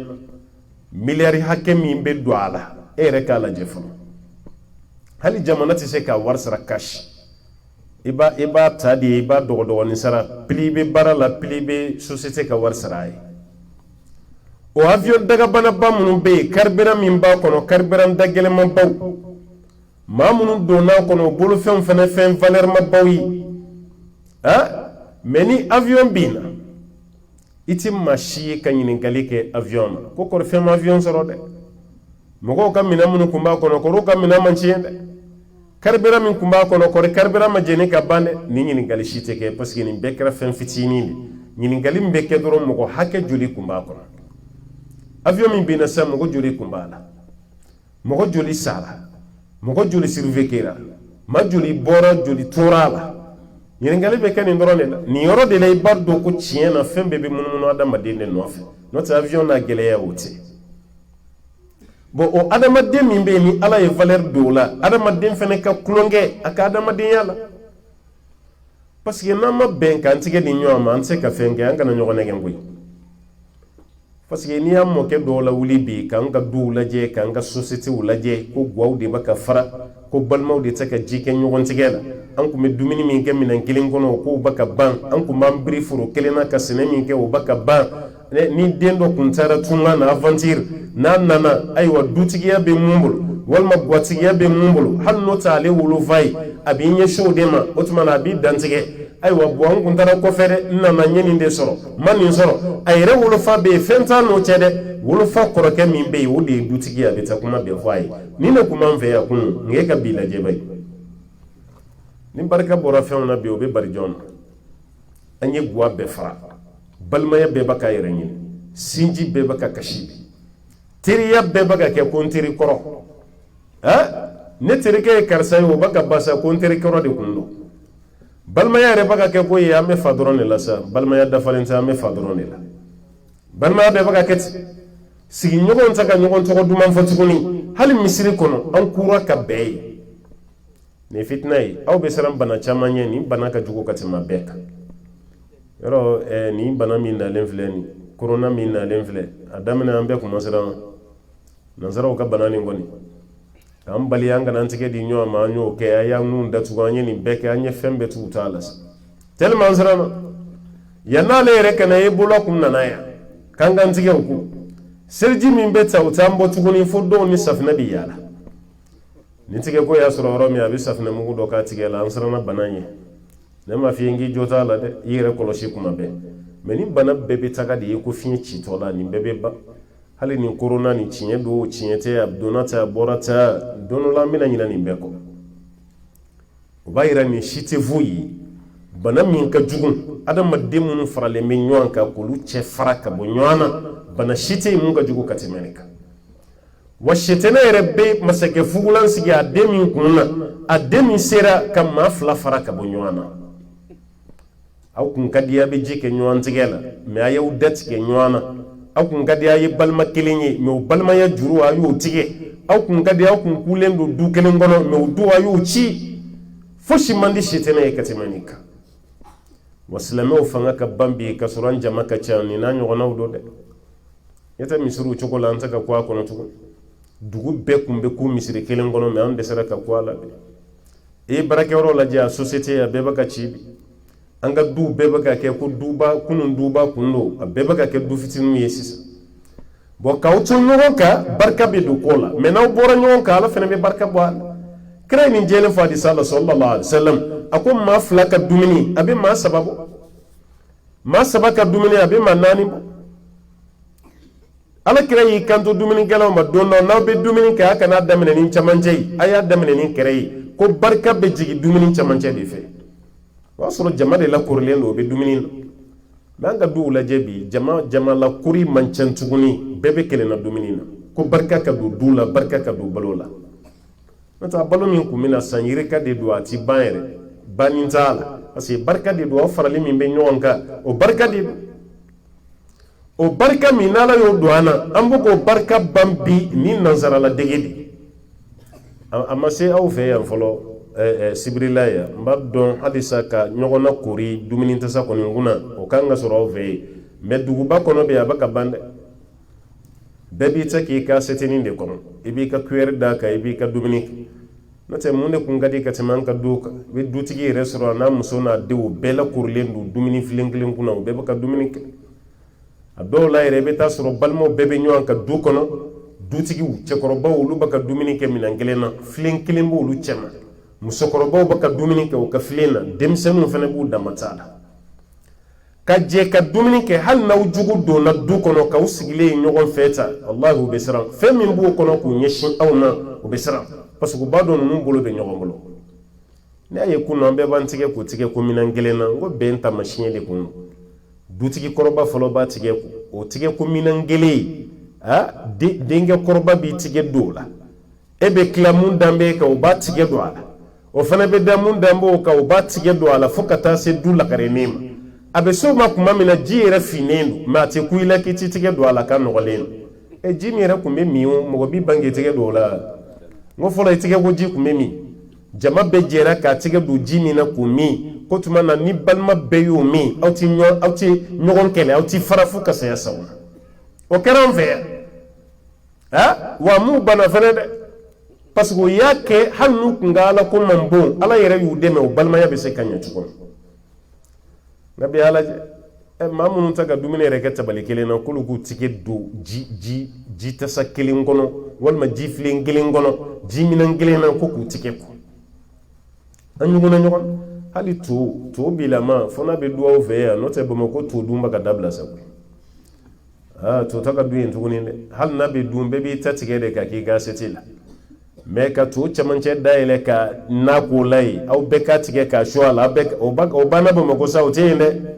miliyari hakɛ min bɛ don a la e yɛrɛ k'a lajɛ fɔlɔ hali jamana tɛ se ka wari sara cash i b'a ta de i b'a dɔgɔdɔgɔnin sara pili bɛ baara la pili bɛ société ka wari sara a ye o avion dagabanaba minnu bɛ yen carburant min b'a kɔnɔ carburant da gɛlɛnmabaw maa minnu donn'a kɔnɔ o bolofɛnw fana fɛn valeur mabaw ye mais ni avion binna i tɛ maa si ye ka ɲininkali kɛ avion ma ko kɔri fɛn ma avion sɔrɔ dɛ mɔgɔw ka minɛn minnu tun b'a kɔnɔ kɔri u ka minɛn man tiɲɛ dɛ carburant min tun b'a kɔnɔ kɔri carburant ma jeni ka ban dɛ ni ɲininkali si tɛ kɛ parce que nin bɛɛ kɛra fɛn fitinin de ɲininkali min bɛ kɛ dɔrɔn mɔgɔ hakɛ joli tun b'a kɔnɔ avion min binna sisan mɔgɔ joli tun b'a la mɔgɔ joli sara mɔgɔ joli survécera ma joli bɔra joli tora a la ɲininkali bɛ kɛ nin dɔrɔn de la nin yɔrɔ de la i b'a dɔn ko tiɲɛ na fɛn bɛɛ bɛ munumunu adamaden de nɔfɛ n'o tɛ avion n'a gɛlɛya o tɛ bon o adamaden min bɛ yen ni ala ye valeur don o la adamaden fana ka tulonkɛ a ka adamadenya la parce que n'an ma bɛn k'an tigɛ di ɲɔgɔn ma an tɛ se ka fɛn kɛ an kana ɲɔgɔn nɛgɛn koyi parce que n'i y'an mɔkɛ dɔw la wuli bi k'an ka duw lajɛ k'an ka sociétéw lajɛ ko guwaw de bɛ ka fara ko balmaw de tɛ ka ji kɛ ɲɔgɔn tigɛ la an kun bɛ dumuni min kɛ minɛn kelen kɔnɔ o k'o ba ka ban an kun b'an biri foro kelen na ka sɛnɛ min kɛ o ba ka ban ni den dɔ kun taara tunga na aventure n'a nana ayiwa dutigiya bɛ mun bolo walima gwatigiya bɛ mun bolo hali n'o tɛ ale wolofa ye a b'i ɲɛsin o de ma o tuma na a b'i dantigɛ ayiwa an kun taara kɔfɛ dɛ n nana n ye nin de sɔrɔ n ma nin sɔrɔ a yɛrɛ wolofa bɛ yen fɛn t'a n'o cɛ dɛ wolofa kɔrɔkɛ min bɛ yen o de ye dutigi ye a bɛ taa kuma bɛɛ fɔ a ye nin de kun b'an fɛ yan kun nka e ka bi lajɛ ba ye ni barika bɔra fɛnw na bi o bɛ bari jɔn na an ye guwa bɛɛ fara balimaya bɛɛ b'a ka yɛrɛ ɲini sinji bɛɛ b'a ka kasi teriya bɛɛ b'a ka kɛ ko n teri kɔrɔ ne terikɛ ye karisa ye o b'a ka basa ko n teri kɔrɔ de kun don balimaya yɛrɛ b'a ka kɛ ko ye an bɛ fa dɔrɔn de la sa balimaya dafalen tɛ an bɛ fa dɔrɔn de la balimaya bɛɛ b'a ka kɛ ten sigiɲɔgɔnw tɛ ka ɲɔgɔn tɔgɔ duman fɔ tuguni hali misiri kɔnɔ an kura ka bɛɛ ye nin fitina ye aw bɛ siran bana caman ɲɛ nin bana ka jugu ka tɛmɛ bɛɛ kan yɔrɔ nin bana min nalen filɛ nin korona min nalen filɛ a daminɛ an bɛɛ kuma siran nansaraw ka bana nin kɔni k'an bali an kana an tigɛ di ɲɔgɔn ma an y'o kɛ an y'an nun datugu an ye nin bɛɛ kɛ an ye fɛn bɛɛ tugu t'a la tellement an siran na yann'ale yɛrɛ ka na e bolola kun nana yan k'an k'an tigɛ o ko seliji min bɛ ta o t'an bɔ tuguni fo dɔw ni safinɛ bɛ yaala ni tigɛ ko y'a sɔrɔ yɔrɔ min a bɛ safinɛ mugu dɔ k'a tigɛ la an siranna bana ɲɛ ne ma f'i ye n k'i jo t'a la dɛ i yɛrɛ kɔlɔsi kuma bɛɛ mɛ ni bana bɛɛ bɛ taga de ye ko fiɲɛ citɔ la nin bɛɛ bɛ ban hali nin korona nin tiɲɛ don tiɲɛ tɛ a donna tɛ a bɔra tɛ don dɔ la an bɛna ɲinɛ nin bɛɛ kɔ o b'a yira nin si tɛ foyi ye bana min ka jugu adamaden minnu faralen bɛ ɲɔgɔn kan k'olu cɛ fara ka bɔ ɲɔgɔn na bana si tɛ yen mun ka jugu ka tɛmɛ nin kan wa sɛtɛnɛ yɛrɛ bɛ masakɛ fugulan sigi a den min kun na a den min sera ka maa fila fara ka bɔ ɲɔgɔn na aw kun ka di a bɛ ji kɛ ɲɔgɔn tigɛ la mɛ a y'aw da tigɛ ɲɔgɔn na aw kun ka di a ye balima kelen ye mɛ o balimaya juru a y'o tigɛ aw kun ka di aw kun kulen don du kelen kɔnɔ mɛ o du a y'o ci fosi man di sɛtɛnɛ ye ka tɛmɛ nin kan wa silamɛw fanga ka ban bi ka sɔrɔ an jama ka ca nin n'a ɲɔgɔnnaw don dɛ ne tɛ misiriw cogo la an tɛ ka ku a kɔnɔ tugun dugu bɛɛ kun bɛ ku misiri kelen kɔnɔ mɛ an dɛsɛra ka ku a la bi e ye baarakɛyɔrɔ lajɛ a société a bɛɛ bɛ ka ci bi an ka duw bɛɛ bɛ ka kɛ ko kunun duba kun don a bɛɛ bɛ ka kɛ du fitininw ye sisan bon k'aw to ɲɔgɔn kan barika bɛ don ko la mɛ n'aw bɔra ɲɔgɔn kan ala fana bɛ barika bɔ a la kira ye nin jɛlen fɔ hadisa la sallallahu alaihi wasallam a ko maa fila ka dumuni a bɛ maa saba bɔ maa saba ka dumuni a bɛ maa naani bɔ ala kira y'i kanto dumunikɛlaw ma don dɔ n'aw bɛ dumuni kɛ a kana daminɛ ni camancɛ ye a y'a daminɛ ni kɛrɛ ye ko barika bɛ jigin dumuni camancɛ de fɛ o y'a sɔrɔ jama de lakorilen don o bɛ dumuni na mɛ an ka duw lajɛ bi jama lakori man ca tuguni bɛɛ bɛ kelenna dumuni na ko barika ka don du la barika ka don balo la n'o tɛ a balo min kun bɛ na san yirika de don a ti ban yɛrɛ banni t'a la parce que barika de don aw farali min bɛ ɲɔgɔn kan o barika de don o barika min n'ala y'o don an na an b'o k'o barika ban bi ni nansarala dege de a ma se aw fɛ yan fɔlɔ sibirila yan n b'a dɔn halisa ka ɲɔgɔn na kori dumuni tasa kɔni kunna o kan ka sɔrɔ aw fɛ yen mɛ duguba kɔnɔ bɛ yen a bɛ ka ban dɛ bɛɛ b'i ta k'i ka setinin de kɔnɔ i b'i ka kuyɛri d'a kan i b'i ka dumuni kɛ n'o tɛ mun de kun ka di ka tɛmɛ an ka duw kan i bɛ dutigi yɛrɛ sɔrɔ a n'a muso n'a denw bɛɛ lakorilen don dumuni filen kelen kunna u bɛɛ bɛ ka dumuni kɛ a dɔw la yɛrɛ i bɛ taa sɔrɔ balimaw bɛɛ bɛ ɲɔgɔn kan du kɔnɔ dutigiw cɛkɔrɔbaw olu bɛ ka dumuni kɛ minɛn kelen na filen kelen b'olu cɛ ma musokɔrɔbaw bɛ ka dumuni kɛ u ka filen na denmisɛnninw fana b'u dama taa la ka jɛ ka dumuni kɛ hali n'aw jugu donna du kɔnɔ k'aw sigilen ye ɲɔgɔn fɛ ta walahi u bɛ siran fɛn min b'u kɔnɔ k'u ɲɛsin aw ma u bɛ siran parce que u b'a dɔn ninnu bolo bɛ ɲɔgɔn bolo ne y'a ye kunun an bɛɛ b'an tigɛ k'u tigɛ ko minɛn kelen na n ko bɛn taamasiyɛn de kun dutigi kɔrɔba fɔlɔ b'a tigɛ ko o tigɛ ko minɛn kelen denkɛ kɔrɔba b'i tigɛ don o la e bɛ tila mun danbe kan o b'a tigɛ don a la o fana bɛ da mun danbe o kan o b'a tigɛ don a la fo ka taa se du lakarennen ma a bɛ se o ma tuma min na ji yɛrɛ finnen don mɛ a tɛ ku i la k'i ti tigɛ don a la ka nɔgɔlen don ji min yɛrɛ tun bɛ min o mɔgɔ b'i ban k'i tigɛ don o la n ko fɔlɔ i tigɛ ko ji tun bɛ min jama bɛɛ jɛra k'a tigɛ don ji min na k'o min ko tuma na ni balima bɛɛ y'o min aw tɛ ɲɔgɔn kɛlɛ aw tɛ fara fo ka saya sago o kɛra an fɛ yan wa mun banna fana dɛ parce que yake hannu kungala ko mambo ala yere yu deme o balma ya be se kanya chuko nabi ala mamun ta ga dumine reke tabali kele na kulu ku tike do ji tasa kelen gono walma ji flen kelen gono ji minan kelen na ko ku tike ko anyu gona nyokon hali to bilama fona be duwa fe ya no te bomo ko to dumba ka dabla sa ko to taka duyin to ne hal nabi dumbe bi ta tike de ka ki ga setila me ka to chamanche daile ka na ko lai au be ka tike ka shwala be o bana bomo ko sa o tende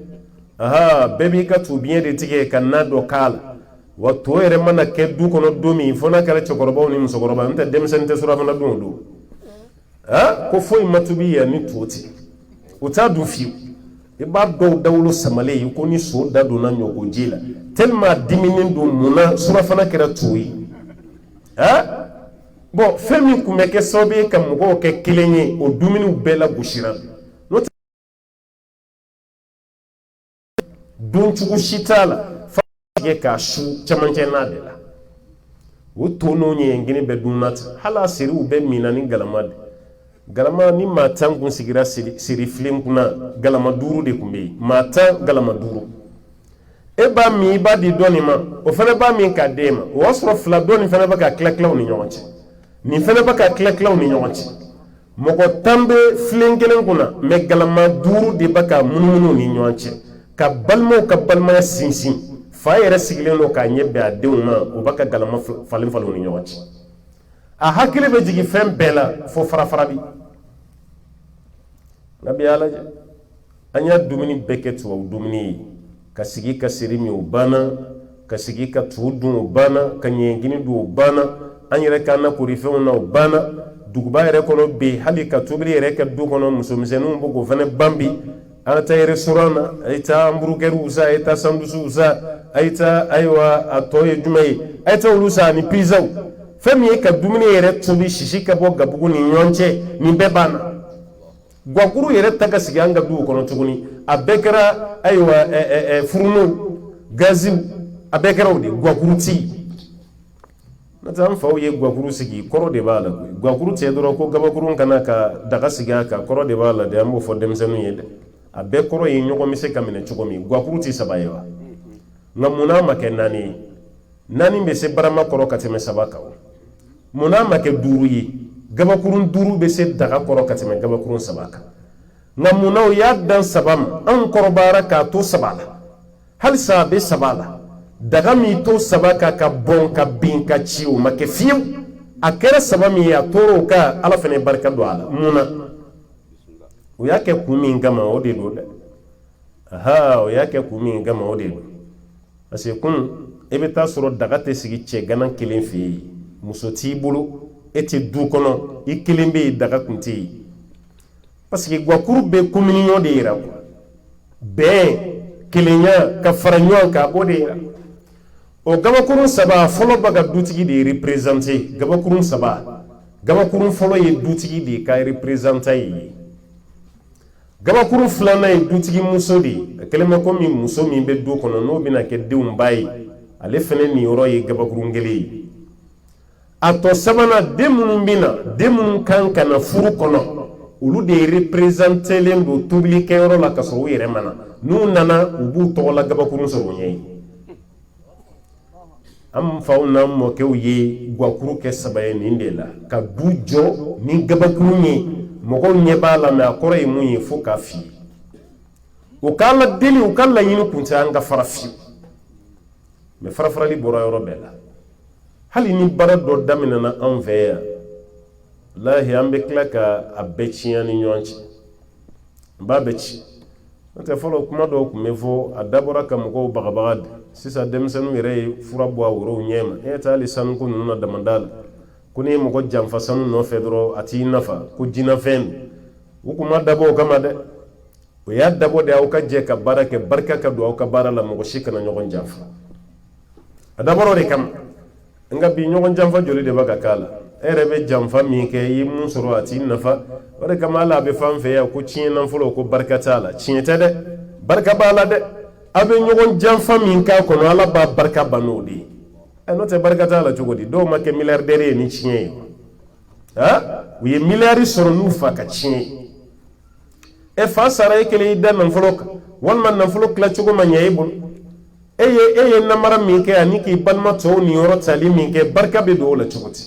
bebi ka tu bien de tike ka na do kala wa to ere mana ke du kono domi fona kala chokoroba ni musokoroba nta demsente sura fana do ko foi matubi ya ni toti uta du fiu e ba do dawlo samale ko ni so da do na nyoko jila telma diminin do muna sura fana kera tuyi bon femi kumeke sobe kam go ke kilenye o duminu bela bushira no don chugu shitala fa ka shu chamanche nadela o tono nye ngini be dunat hala siri u be minani galama ni matan kun sigira siri film kuna galama duru de kumbe mata galama duru e ba mi ba di doni ma o fana ba mi ka dema o wasro fla doni fana ba ka kleklaw ni nyonche ni fana ba ka kleklaw ni nyonche moko tambe flengelen kuna me galama duru de ba ka mununu ni nyonche ka balma sinsin fa yere sigilen no ka nyebe adew ma o baka galama falin falon ni nyoti a hakile be jigi fem bela fo fara bi nabi alaje anya dumini beket wa dumini ka sigi ka sirimi o bana ka sigi ka tudun o bana ka nyengini du o bana anyere kana ko rifew na o bana duguba yere kono be hali ka tubiri yere ka du kono musomizenu mbo fane bambi ata restaurant aita hamburger usa aita sandusu usa aita aywa atoye jumai aita ulusa ni pizza femi ka dumini yere tubi shishika bo gabugu ni nyonche ni bebana gwaguru yere taka siganga du kono tuguni abekara aywa furunu gazi abekara odi gwaguru ti nata mfawo ye gwaguru sigi koro de bala gwaguru te doro ko gabakuru kana ka daga siga ka koro de bala de ambo fo demsenu yede abe koro yi nyogo mise kamene chugomi gwakuru ti sabayewa ngamuna make nani be se barama koro kateme sabaka muna make duru yi gabakurun duru be se daga koro kateme gabakurun sabaka ngamuna o yaddan sabam an korbara ka to sabala hal sabe sabala daga mi to sabaka ka bon ka bin ka ciu make fiu akere sabami ya toro ka ala fene barka do ala muna o yake kumi ngama o de do o yake kumi ngama o de do ase kun ebe ta soro daga te sigi che ganan kelen fi musoti bulu eti du kono ikelen be daga kunti parce que gwakuru be communion de ira be kelenya ka faranyo ka bo de ira o gabakuru saba folo baga dutigi de representer gabakuru saba gabakuru folo ye dutigi de ka representer yi gabakuru flana ye dutigi muso de kelema ko mi muso mi be do kono no bina ke deum bayi ale fene ni yoro ye gabakuru ngeli ato sabana demun bina demun kan kana furu kono ulu de representer len do tubli ke yoro la kaso yere mana nu nana ubu to la gabakuru so nyei am fauna mo ke uye gwakuru ke sabaye ni ndela ka dujo ni gabakuru ni mogo nyeba la me akoro yi mu yi fu ka fi o kala deli o kala yinu kunta anga farafi me farafara li bora yoro bela hali ni bara do damina na anveya lahi ambe klaka abechiya ni nyonchi ba bechi ante folo kuma do kumevo adabora kamugo bagabagad sisa demsenu yere fura bo awro nyema eta lisan ko nuna damandala kuni mogo jamfa sanu no fedro ati nafa ku jina fen ukuma dabo kama de o ya dabo de awka je ka barake barka ka do awka barala mogo shikana nyogon jamfa adaboro de kam nga bi nyogon jamfa joli de baka kala erebe jamfa mi ke yimun soro ati nafa wala kama la be fam fe ya ku chinan fulo ko barkata la chinyete de barka bala de abe nyogon jamfa mi ka ko no ala ba barka banodi no te barkata la jogodi do make milliardaire ni chinye u ye miliyari sɔrɔ n'u fa ka tiɲɛ e fa sara e kelen i da nafolo kan walima nafolo tilacogo ma ɲɛ e bolo e ye namara min kɛ ani k'i balima tɔw ni yɔrɔ tali min kɛ barika bɛ don o la cogo di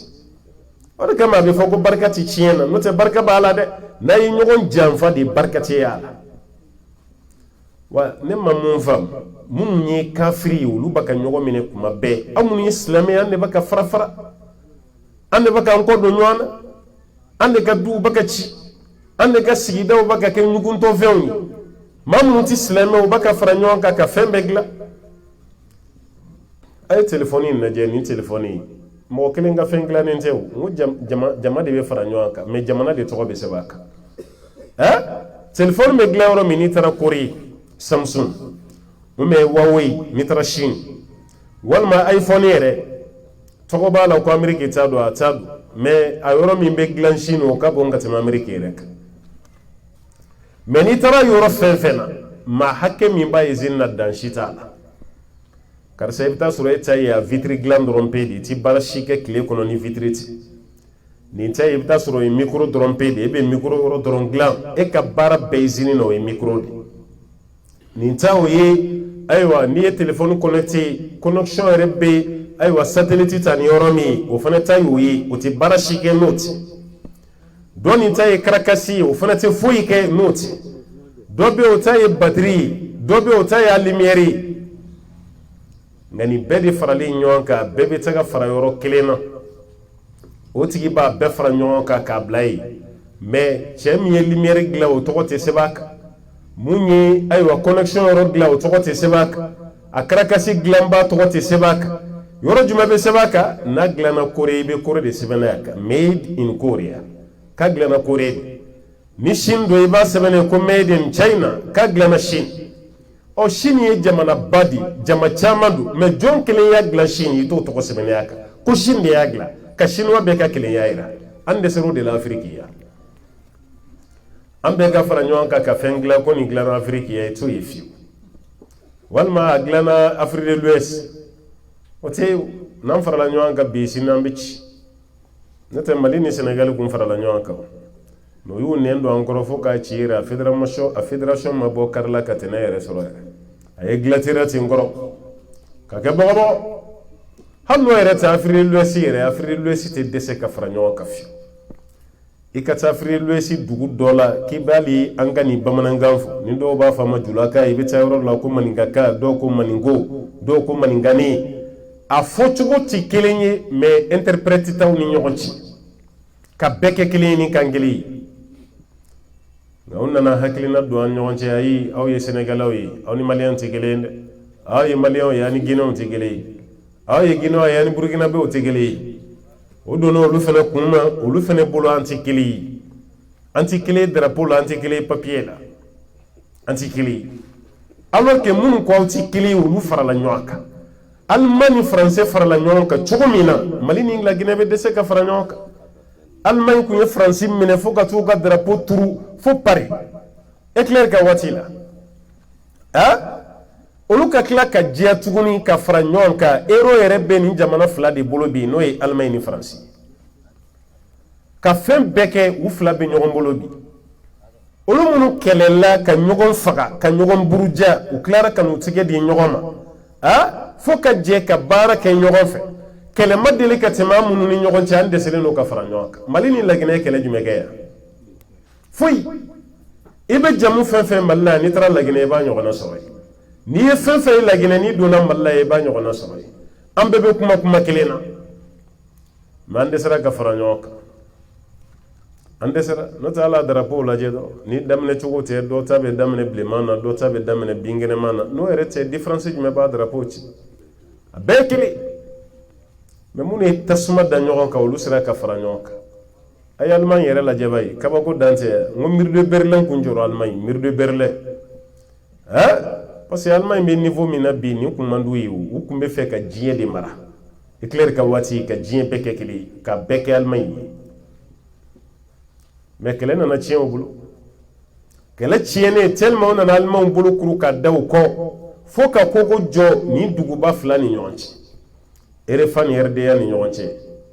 o de kama a bɛ fɔ ko barika tɛ tiɲɛ na n'o tɛ barika b'a la dɛ n'a ye ɲɔgɔn janfa de barika tɛ y'a la wa ne ma mun faamu minnu ye kafiri ye olu bɛ ka ɲɔgɔn minɛ kuma bɛɛ aw minnu ye silamɛ an de bɛ ka fara fara an de bɛ k'an kɔ don ɲɔgɔn na an de ka duw bɛ ka ci an de ka sigidaw bɛ ka kɛ ɲuguntɔfɛnw ye maa minnu tɛ silamɛ u bɛ ka fara ɲɔgɔn kan ka fɛn bɛɛ dilan a ye telefɔni in lajɛ nin telefɔni in mɔgɔ kelen ka fɛn dilannen tɛ o n ko jama de bɛ fara ɲɔgɔn kan mɛ jamana de tɔgɔ bɛ sɛbɛn a kan telefɔni bɛ dilan yɔrɔ min n'i taara kori Samsung ou bien Huawei n'i taara Chine walima iPhone yɛrɛ tɔgɔ b'a la ko Ameriki t'a don a t'a don mais a yɔrɔ min bɛ dilan Chine o ka bon ka tɛmɛ Ameriki yɛrɛ kan mais n'i taara yɔrɔ fɛn fɛn na maa hakɛ min b'a usine na dan si t'a la karisa i bɛ taa sɔrɔ e ta ye a vitre dilan dɔrɔn pe de i ti baara si kɛ tile kɔnɔ ni vitre ti nin ta ye i bɛ taa sɔrɔ o ye micro dɔrɔn pe de e bɛ micro yɔrɔ dɔrɔn dilan e ka baara bɛɛ usine na o ye micro de nin ta o ye ayiwa n'i ye téléphone connecté connexion yɛrɛ bɛ ayiwa satellite ta ni yɔrɔ min o fana ta ye o ye o tɛ baara si kɛ n'o ti dɔ nin ta ye karakasi ye o fana tɛ foyi kɛ n'o ti dɔ bɛ o ta ye batiri ye dɔ bɛ o ta ye lumière ye nka nin bɛɛ de faralen ɲɔgɔn kan bɛɛ bɛ se ka fara yɔrɔ kelen na o tigi b'a bɛɛ fara ɲɔgɔn kan k'a bila yen mais cɛ min ye lumière dilan o tɔgɔ tɛ sɛbɛn a kan mun ye ayiwa connexion yɔrɔ dilan o tɔgɔ tɛ sɛbɛn a kan a karakasi dilanba tɔgɔ tɛ sɛbɛn a kan yɔrɔ jumɛn bɛ sɛbɛn a kan n'a dilanna Kore i bɛ Kore de sɛbɛnna a kan made in Korea k'a dilanna Kore de ni Chine don i b'a sɛbɛnna ko made in China k'a dilanna Chine ɔ Chine ye jamana ba di jama caman don mais jɔn kelen y'a dilan Chine i t'o tɔgɔ sɛbɛnna a kan ko Chine de y'a dilan ka Chinois bɛɛ ka kelenya yira an dɛsɛra o de la Afiriki ya an bɛɛ ka fara ɲɔgɔn kan ka fɛn dilan ko nin dilanna Afiriki ya i t'o ye fiyewu walima a dilanna Afrique de l'Ouest o tɛ n'an farala ɲɔgɔn kan bi sini an bɛ ci n'o tɛ Mali ni Sénégal kun farala ɲɔgɔn kan n'o y'u nɛn don an kɔrɔ fo k'a ci yɛrɛ a fédération ma bɔ kari la ka tɛnɛ yɛrɛ sɔrɔ yɛrɛ a ye dilatira ten kɔrɔ ka kɛ bɔgɔbɔ hali n'o yɛrɛ tɛ Afrique de l'Ouest yɛrɛ Afrique de l'Ouest tɛ dɛsɛ ka fara ɲɔgɔn kan fiyewu i ka taa Afrique de l'Ouest dugu dɔ la k'i b'ali an ka nin bamanankan fɔ ni dɔw b'a fɔ a ma julaka i bɛ taa yɔrɔ la ko maninkaka dɔw ko maninko dɔw ko maninkani a fɔcogo tɛ kelen ye mais interprète t'aw ni ɲɔgɔn cɛ ka bɛɛ kɛ kelen ye ni kan kelen ye nka u nana hakilina don an ɲɔgɔn cɛ ayi aw ye Sénégalais ye aw ni Maliyɛnw tɛ kelen ye dɛ aw ye Maliyɛnw ye ani Guinéens tɛ kelen ye aw ye Guinéens ye ani Burkinabés tɛ kelen ye o donna olu fana kun na olu fana bolo an tɛ kelen ye an tɛ kelen ye drapeau la an tɛ kelen ye papier la an tɛ kelen ye alors que minnu ko aw tɛ kelen ye olu farala ɲɔgɔn kan Allemagne ni Français farala ɲɔgɔn kan cogo min na Mali ni la Guinée bɛ dɛsɛ ka fara ɲɔgɔn kan Allemagne kun ye France minɛ fo ka t'u ka drapeau turu fo Paris Hitler ka waati la olu ka tila ka diya tuguni ka fara ɲɔgɔn kan euro yɛrɛ bɛ nin jamana fila de bolo bi n'o ye Allemagne ni France ka fɛn bɛɛ kɛ u fila bɛ ɲɔgɔn bolo bi olu minnu kɛlɛla ka ɲɔgɔn faga ka ɲɔgɔn buruja u tilara ka n'u tigɛ di ɲɔgɔn ma fo ka jɛ ka baara kɛ ɲɔgɔn fɛ kɛlɛ ma deli ka tɛmɛ an minnu ni ɲɔgɔn cɛ an dɛsɛlen don ka fara ɲɔgɔn kan Mali ni Laginɛ ye kɛlɛ jumɛn kɛ yan foyi i bɛ jamu fɛn fɛn Mali la n'i taara Laginɛ i b'a ɲɔgɔnna sɔrɔ yen n'i ye fɛn fɛn ye Laginɛ n'i donna Mali la i b'a ɲɔgɔnna sɔrɔ yen an bɛɛ bɛ kuma kelen na mais an dɛsɛra ka fara ɲɔgɔn kan an dɛsɛra n'o tɛ ala drapeau lajɛ dɔrɔn ni daminɛ cogo tɛ dɔ ta bɛ daminɛ bilenman na dɔ ta bɛ daminɛ binkɛnɛman na n'o yɛrɛ tɛ différence jumɛn b'a drapeau ci a bɛɛ ye kelen mais minnu ye tasuma da ɲɔgɔn kan olu sera ka fara ɲɔgɔn kan a ye Allemagne yɛrɛ lajɛ ba ye kabako dan tɛ n ko mur de Berlin kun jɔra Allemagne mur de Berlin parce que Allemagne bɛ niveau min na bi nin kun man d'u ye u kun bɛ fɛ ka diɲɛ de mara Hitler ka waati ka diɲɛ bɛɛ kɛ kelen ye ka bɛɛ kɛ Allemagne ye mais kɛlɛ nana tiɲɛ u bolo kɛlɛ tiɲɛnen tellement u nana Allemagne bolo kuru ka da u kɔ fo ka kogo jɔ nin duguba fila ni ɲɔgɔn cɛ RFA ni RDA ni ɲɔgɔn cɛ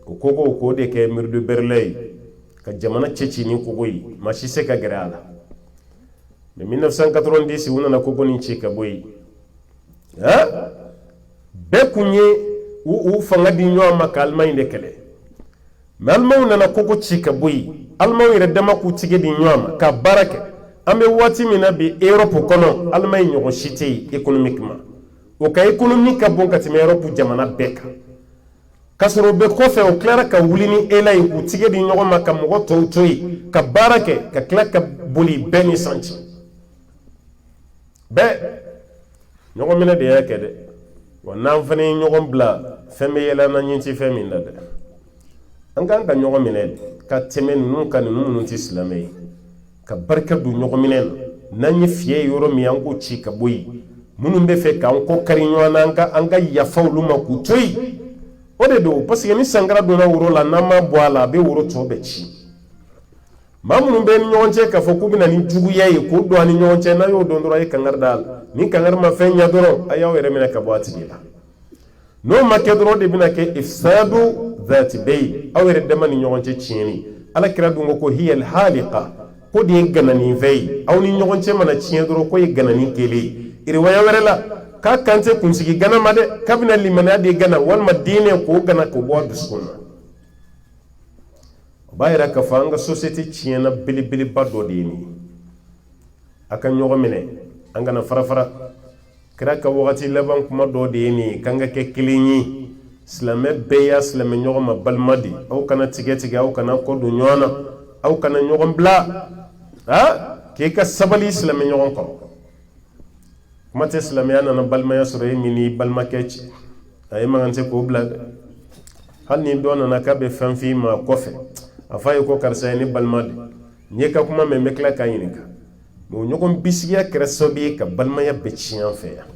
o kogo k'o de kɛ mur de Berlin ye ka jamana ceci ni kogo yi ma si se ka gɛrɛ a la mais 1990 u nana kogo ni ci ka bɔ yen bɛɛ kun ye u fanga di ɲɔgɔn ma ka Allemagne de kɛlɛ mais Allemagne nana kogo ci ka bɔ yen Allemagne yɛrɛ dama k'u tigɛ di ɲɔgɔn ma ka baara kɛ an bɛ waati min na bi Europe kɔnɔ Allemagne ɲɔgɔn si tɛ yen économiquement o ka économie ka bon ka tɛmɛ Europe jamana bɛɛ kan ka sɔrɔ u bɛ kɔfɛ o tilara ka wuli ni ela ye k'u tigɛ di ɲɔgɔn ma ka mɔgɔ tɔw to yen ka baara kɛ ka tila ka boli bɛɛ ni san cɛ bɛɛ ɲɔgɔn minɛ de y'a kɛ dɛ wa n'an fana ye ɲɔgɔn bila fɛn bɛ yɛlɛ n'an ɲɛ ti fɛn min na dɛ an kan ka ɲɔgɔn minɛ ka tɛmɛ ninnu kan ninnu minnu tɛ silamɛ ye ka barika don ɲɔgɔn minɛ na n'an ye fiɲɛ yɔrɔ min an k'o ci ka bɔ yen minnu bɛ fɛ k'an kɔ kari ɲɔgɔn na an ka yafa olu ma k'u to yen o de don parce que ni sankara donna woro la n'an ma bɔ a la a bɛ woro tɔ bɛɛ ci maa minnu bɛ ni ɲɔgɔn cɛ k'a fɔ k'u bɛna ni juguya ye k'o don a ni ɲɔgɔn cɛ n'a y'o dɔn dɔrɔn a ye kankari da a la ni kankari ma fɛn ɲɛ dɔrɔn a y'aw yɛrɛ minɛ ka bɔ a tigi la n'o ma kɛ dɔrɔn de bɛna kɛ ifsadu dhati bayn aw yɛrɛ dama ni ɲɔgɔn cɛ tiɲɛni alakira dun ko hiyal haliqa ko de ye ganani fɛ ye aw ni ɲɔgɔn cɛ mana tiɲɛ dɔrɔn ko ye ganani kelen ye riwaya wɛrɛ la k'a kan tɛ kunsigi gana ma dɛ k'a bɛna limaniya de gana walima diinɛ k'o gana k'o bɔ a dusukun na o b'a yira k'a fɔ an ka société tiɲɛna belebeleba dɔ de ye nin ye a ka ɲɔgɔn minɛ an kana fara-fara kira ka wagati laban kuma dɔ de ye nin ye k'an ka kɛ kelen ye silamɛ bɛɛ y'a silamɛ ɲɔgɔn ma balima de aw kana tigɛ aw kana kɔ don ɲɔgɔn na aw kana ɲɔgɔn bila k'i ka sabali silamɛ ɲɔgɔn kɔrɔ kuma tɛ silamɛya nana balimaya sɔrɔ e min ni balimakɛ cɛ a ye mankan tɛ k'o bila dɛ hali ni dɔ nana k'a bɛ fɛn f'i ma kɔfɛ a f'a ye ko karisa ye ne balima de n ye ka kuma mɛn n bɛ tila k'a ɲininka mais o ɲɔgɔn bisigiya kɛra sababu ye ka balimaya bɛɛ tiɲɛ an fɛ yan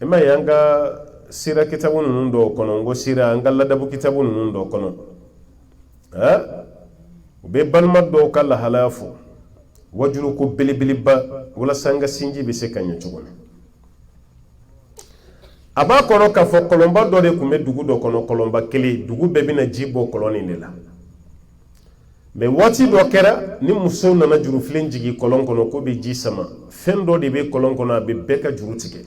e ma ye an ka sira kitabu ninnu dɔw kɔnɔ n ko sira an ka ladabu kitabu ninnu dɔw kɔnɔ u bɛ balima dɔw ka lahalaya fɔ wajuru ko belebeleba walasa an ka sinji bɛ se ka ɲɛ cogo min a b'a kɔnɔ k'a fɔ kɔlɔnba dɔ de tun bɛ dugu dɔ kɔnɔ kɔlɔnba kelen dugu bɛɛ bɛna ji bɔ kɔlɔn nin de la mais waati dɔ kɛra ni musow nana jurufilen jigin kɔlɔn kɔnɔ ko bɛ ji sama fɛn dɔ de bɛ kɔlɔn kɔnɔ a bɛ bɛɛ ka juru tigɛ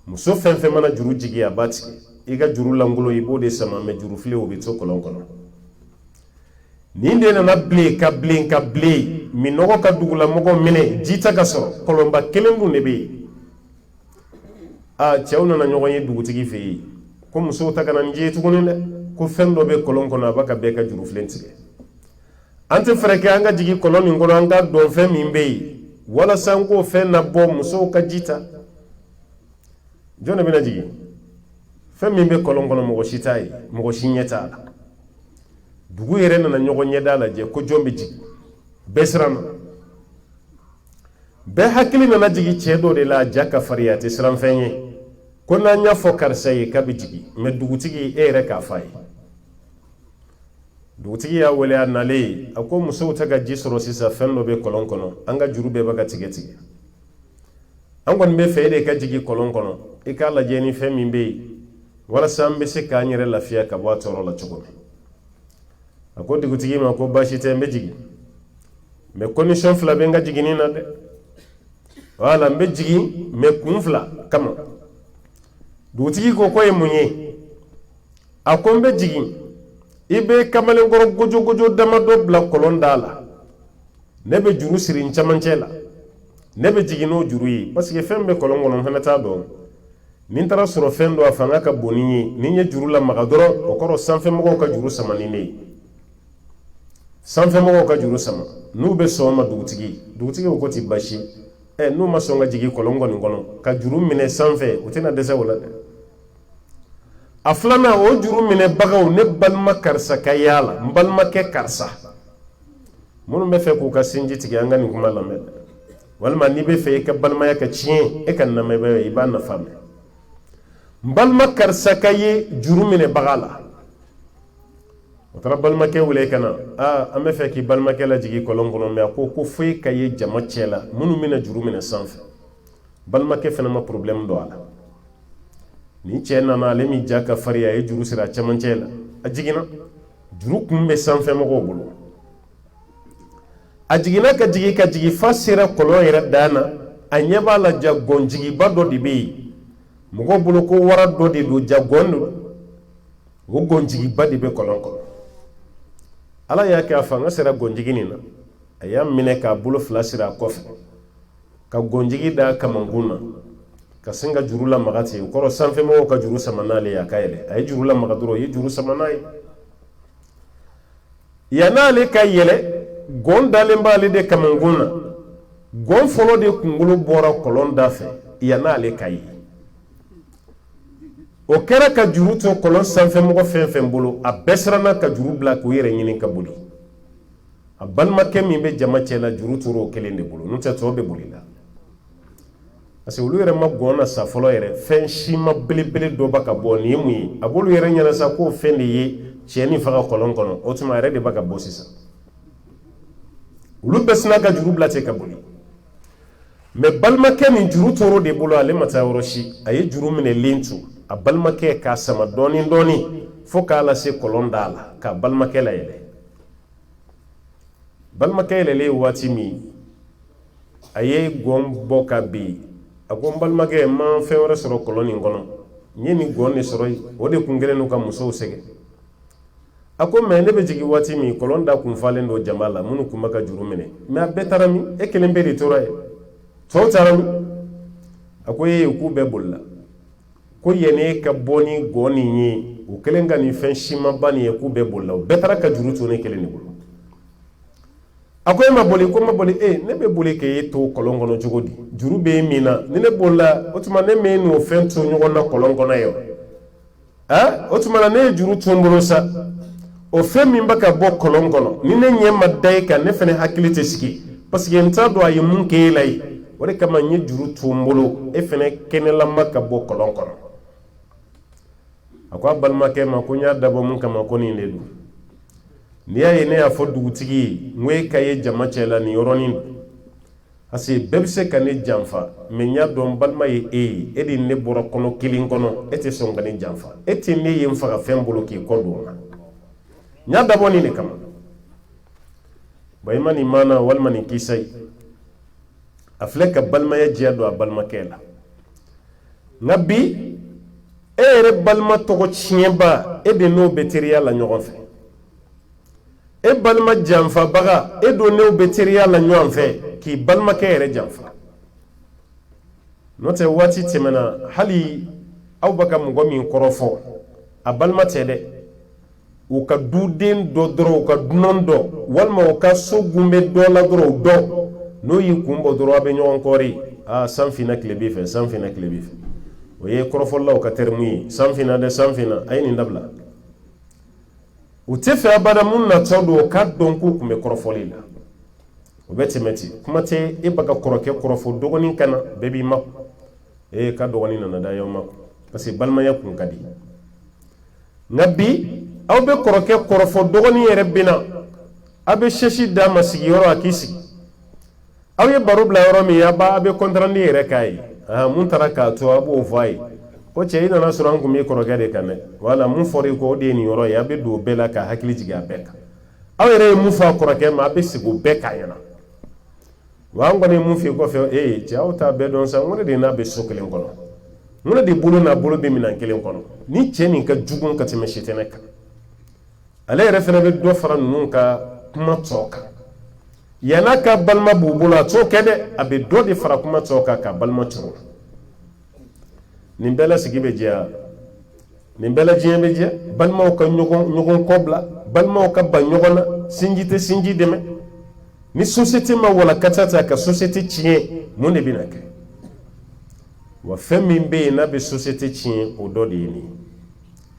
muso fɛn fɛn mana juru jigin a b'a tigɛ i ka juru lankolon i b'o de sama mais jurufilen o bɛ to kɔlɔn kɔnɔ nin de nana bilen ka bilen ka bilen minɔgɔ ka dugulamɔgɔ minɛ ji ta ka sɔrɔ kɔlɔnba kelen dun de bɛ yen cɛw nana ɲɔgɔn ye dugutigi fɛ yen ko musow ta ka na nin ji ye tuguni dɛ ko fɛn dɔ bɛ kɔlɔn kɔnɔ a b'a ka bɛɛ ka jurufilen tigɛ an tɛ fɛɛrɛ kɛ an ka jigin kɔlɔn nin kɔnɔ an ka dɔn fɛn min bɛ yen walasa an k'o fɛn labɔ musow ka ji ta jɔn de bɛna jigin fɛn min bɛ kɔlɔn kɔnɔ mɔgɔ si t'a ye mɔgɔ si ɲɛ t'a la dugu yɛrɛ nana ɲɔgɔn ɲɛda lajɛ ko jɔn bɛ jigin bɛɛ siran na bɛɛ hakili nana jigin cɛ dɔ de la a ja ka farin a tɛ siran fɛn ye ko n'an y'a fɔ karisa ye k'a bɛ jigin mais dugutigi e yɛrɛ k'a fɔ a ye dugutigi y'a wele a nalen a ko musow tɛ ka ji sɔrɔ sisan fɛn dɔ bɛ kɔlɔn kɔnɔ an ka juru bɛɛ bɛ ka tigɛ tigɛ an kɔni bɛ fɛ e de ka jigin kɔlɔn kɔnɔ i k'a lajɛ ni fɛn min bɛ yen walasa an bɛ se k'an yɛrɛ lafiya ka bɔ a tɔɔrɔ la cogo min a ko dugutigi ma ko baasi tɛ n bɛ jigin mais condition fila bɛ n ka jiginni na dɛ voilà n bɛ jigin mais kun fila kama dugutigi ko ko ye mun ye a ko n bɛ jigin i bɛ kamalenkɔrɔ gojo dama dɔ bila kɔlɔn da la ne bɛ juru siri n camancɛ la ne bɛ jigin n'o juru ye parce que fɛn bɛ kɔlɔn kɔnɔ n fana t'a dɔn ni n taara sɔrɔ fɛn dɔ a fanga ka bon ni n ye ni n ye juru lamaga dɔrɔn o kɔrɔ sanfɛmɔgɔw ka juru sama ni ne ye sanfɛmɔgɔw ka juru sama n'u bɛ sɔn ma dugutigi ko ti basi n'u ma sɔn ka jigin kɔlɔn kɔni kɔnɔ ka juru minɛ sanfɛ u tɛna dɛsɛ o la dɛ a filanan o juru minɛbagaw ne balima karisa ka yaala n balimakɛ karisa minnu bɛ fɛ k'u ka sinji tigɛ an ka nin kuma lamɛn walima n'i bɛ fɛ i ka balimaya ka tiɲɛ e ka namɛbɛ i b'a nafa mɛn n balima karisa ka ye juru minɛbaga la o taara balimakɛ wele ka na an bɛ fɛ k'i balimakɛ lajigin kɔlɔn kɔnɔ mais a ko foyi ka ye jama cɛ la minnu bɛna juru minɛ sanfɛ balimakɛ fana ma problème dɔn a la ni cɛ nana ale min ja ka farin a ye juru siri a camancɛ la a jiginna juru kun bɛ sanfɛ mɔgɔw bolo a jiginna ka jigi fa sera kɔlɔn yɛrɛ dan na a ɲɛ b'a la jagɔnjigiba dɔ de bɛ yen mɔgɔw bolo ko wara dɔ de don jagɔn don o gɔnjigiba de bɛ kɔlɔn kɔnɔ ala y'a kɛ a fanga sera gɔnjigi nin na a y'a minɛ k'a bolo fila siri a kɔfɛ ka gɔnjigi da kamankun na ka sin ka juru lamaga ten o kɔrɔ sanfɛmɔgɔw ka juru sama n'ale ye a ka yɛlɛ a ye juru lamaga dɔrɔn o ye juru sama n'a ye yann'ale ka yɛlɛ gɔn dalen b'ale de kamankun na gɔn fɔlɔ de kunkolo bɔra kɔlɔn da fɛ yann'ale ka ye o kɛra ka juru to kɔlɔn sanfɛmɔgɔ fɛn fɛn bolo a bɛɛ siranna ka juru bila k'u yɛrɛ ɲini ka boli a balimakɛ min bɛ jama cɛ la juru tora o kelen de bolo n'o tɛ tɔw bɛ bolila parce que olu yɛrɛ ma gɔn na sa fɔlɔ yɛrɛ fɛn si ma belebele dɔ ba ka bɔ nin ye mun ye a b'olu yɛrɛ ɲɛna sa k'o fɛn de ye cɛ nin faga kɔlɔn kɔnɔ o tuma a yɛrɛ de b'a ka bɔ sisan olu bɛɛ sina ka juru bila ten ka boli mais balimakɛ min juru tora de bolo ale ma taa yɔrɔ si a ye juru minɛlen to a balimakɛ k'a sama dɔɔni dɔɔni fo k'a lase kɔlɔn da la k'a balimakɛ layɛlɛ balimakɛ yɛlɛlen waati min a ye gɔn bɔ ka bin a ko n balimakɛ n ma fɛn wɛrɛ sɔrɔ kɔlɔn nin kɔnɔ n ye nin gɔn de sɔrɔ o de kun kɛlen don ka musow sɛgɛn a ko mais ne bɛ jigin waati min kɔlɔn da kun falen don jama la minnu kun bɛ ka juru minɛ mais a bɛɛ taara min e kelen bɛ de tora ye tɔw taara min a ko k'u bɛɛ bolila ko yanni ka bɔ ni gɔn nin ye o kelen ka nin fɛn simaba nin ye k'u bɛɛ bolila o bɛɛ taara ka juru to ne kelen de bolo a ko e ma boli ko ma boli ne bɛ boli k'e to kɔlɔn kɔnɔ cogo di juru bɛ e min na ni ne bolila o tuma ne m'e n'o fɛn to ɲɔgɔn na kɔlɔn kɔnɔ ye o tuma na ne ye juru to n bolo sa o fɛn min bɛ ka bɔ kɔlɔn kɔnɔ ni ne ɲɛ ma da e kan ne fana hakili tɛ sigi parce que n t'a dɔn a ye mun k'e la ye o de kama n ye juru to n bolo e fana kɛnɛlama ka bɔ kɔlɔn kɔnɔ a ko a balimakɛ ma ko n y'a dabɔ mun kama ko nin de don n'i y'a ye ne y'a fɔ dugutigi ye n ko e ka ye jama cɛ la nin yɔrɔnin don parce que bɛɛ bɛ se ka ne janfa mais n y'a dɔn n balima ye e ye e de ne bɔra kɔnɔ kelen kɔnɔ e tɛ sɔn ka ne janfa e tɛ ne ye n faga fɛn bolo k'i kɔ don o la n y'a dabɔ nin de kama i ma nin maana walima nin kisa ye a filɛ ka balimaya diya don a balimakɛ la nka bi e yɛrɛ balima tɔgɔ tiɲɛba e de n'o bɛ teriya la ɲɔgɔn fɛ e balima janfabaga e don n'o bɛ teriya la ɲɔgɔn fɛ k'i balimakɛ yɛrɛ janfa n'o tɛ waati tɛmɛna hali aw bɛ ka mɔgɔ min kɔrɔfɔ a balima tɛ dɛ u ka duden dɔ dɔrɔn u ka dunan dɔ walima u ka so gunbɛ dɔ la dɔrɔn u dɔ n'o y'i kun bɔ dɔrɔn a bɛ ɲɔgɔn kɔri san finna tile b'i fɛ san finna tile b'i fɛ o ye kɔrɔfɔlaw ka termu ye san finna dɛ san finna a ye nin dabila u tɛ fɛ abada mun natɔ don o ka dɔn k'u tun bɛ kɔrɔfɔli la o bɛ tɛmɛ ten kuma tɛ e bɛ ka kɔrɔkɛ kɔrɔfɔ dɔgɔnin ka na bɛɛ b'i ma ka dɔgɔnin nana da y'aw ma parce que balimaya kun ka di nka bi aw bɛ kɔrɔkɛ kɔrɔfɔ dɔgɔnin yɛrɛ bɛ na aw bɛ sɛsi d'a ma sigiyɔrɔ a k'i sigi aw ye baro bila yɔrɔ min a bɛ kɔntarandi yɛrɛ k'a ye mun taara k'a to a b'o fɔ a ye ko cɛ i nana sɔrɔ an tun bɛ kɔrɔkɛ de kan dɛ wala mun fɔra i ko o de ye nin yɔrɔ ye a bɛ don o bɛɛ la ka hakili jigin a bɛɛ kan aw yɛrɛ ye mun fɔ a kɔrɔkɛ ma a bɛ sigi o bɛɛ k'a ɲɛna wa an kɔni ye mun f'i kɔfɛ cɛ aw t'a bɛɛ dɔn sa n ko ne de n'a bɛ so kelen kɔnɔ n ko ne de bolo n'a bolo bɛ minɛn kelen kɔnɔ ni cɛ nin ka jugu ka tɛmɛ sitɛnɛ kan ale yɛrɛ fana bɛ dɔ fara ninnu ka kuma tɔ kan yann'a ka balima b'u bolo a t'o kɛ dɛ a bɛ dɔ de fara kuma tɔ kan ka balima tɔrɔ nin bɛɛ la sigi bɛ jɛya nin bɛɛ la diɲɛ bɛ jɛ balimaw ka ɲɔgɔn kɔ bila balimaw ka ban ɲɔgɔn na sinji tɛ sinji dɛmɛ ni société ma walakata ta ka société tiɲɛ mun de bɛna kɛ wa fɛn min bɛ yen n'a bɛ société tiɲɛ o dɔ de ye nin ye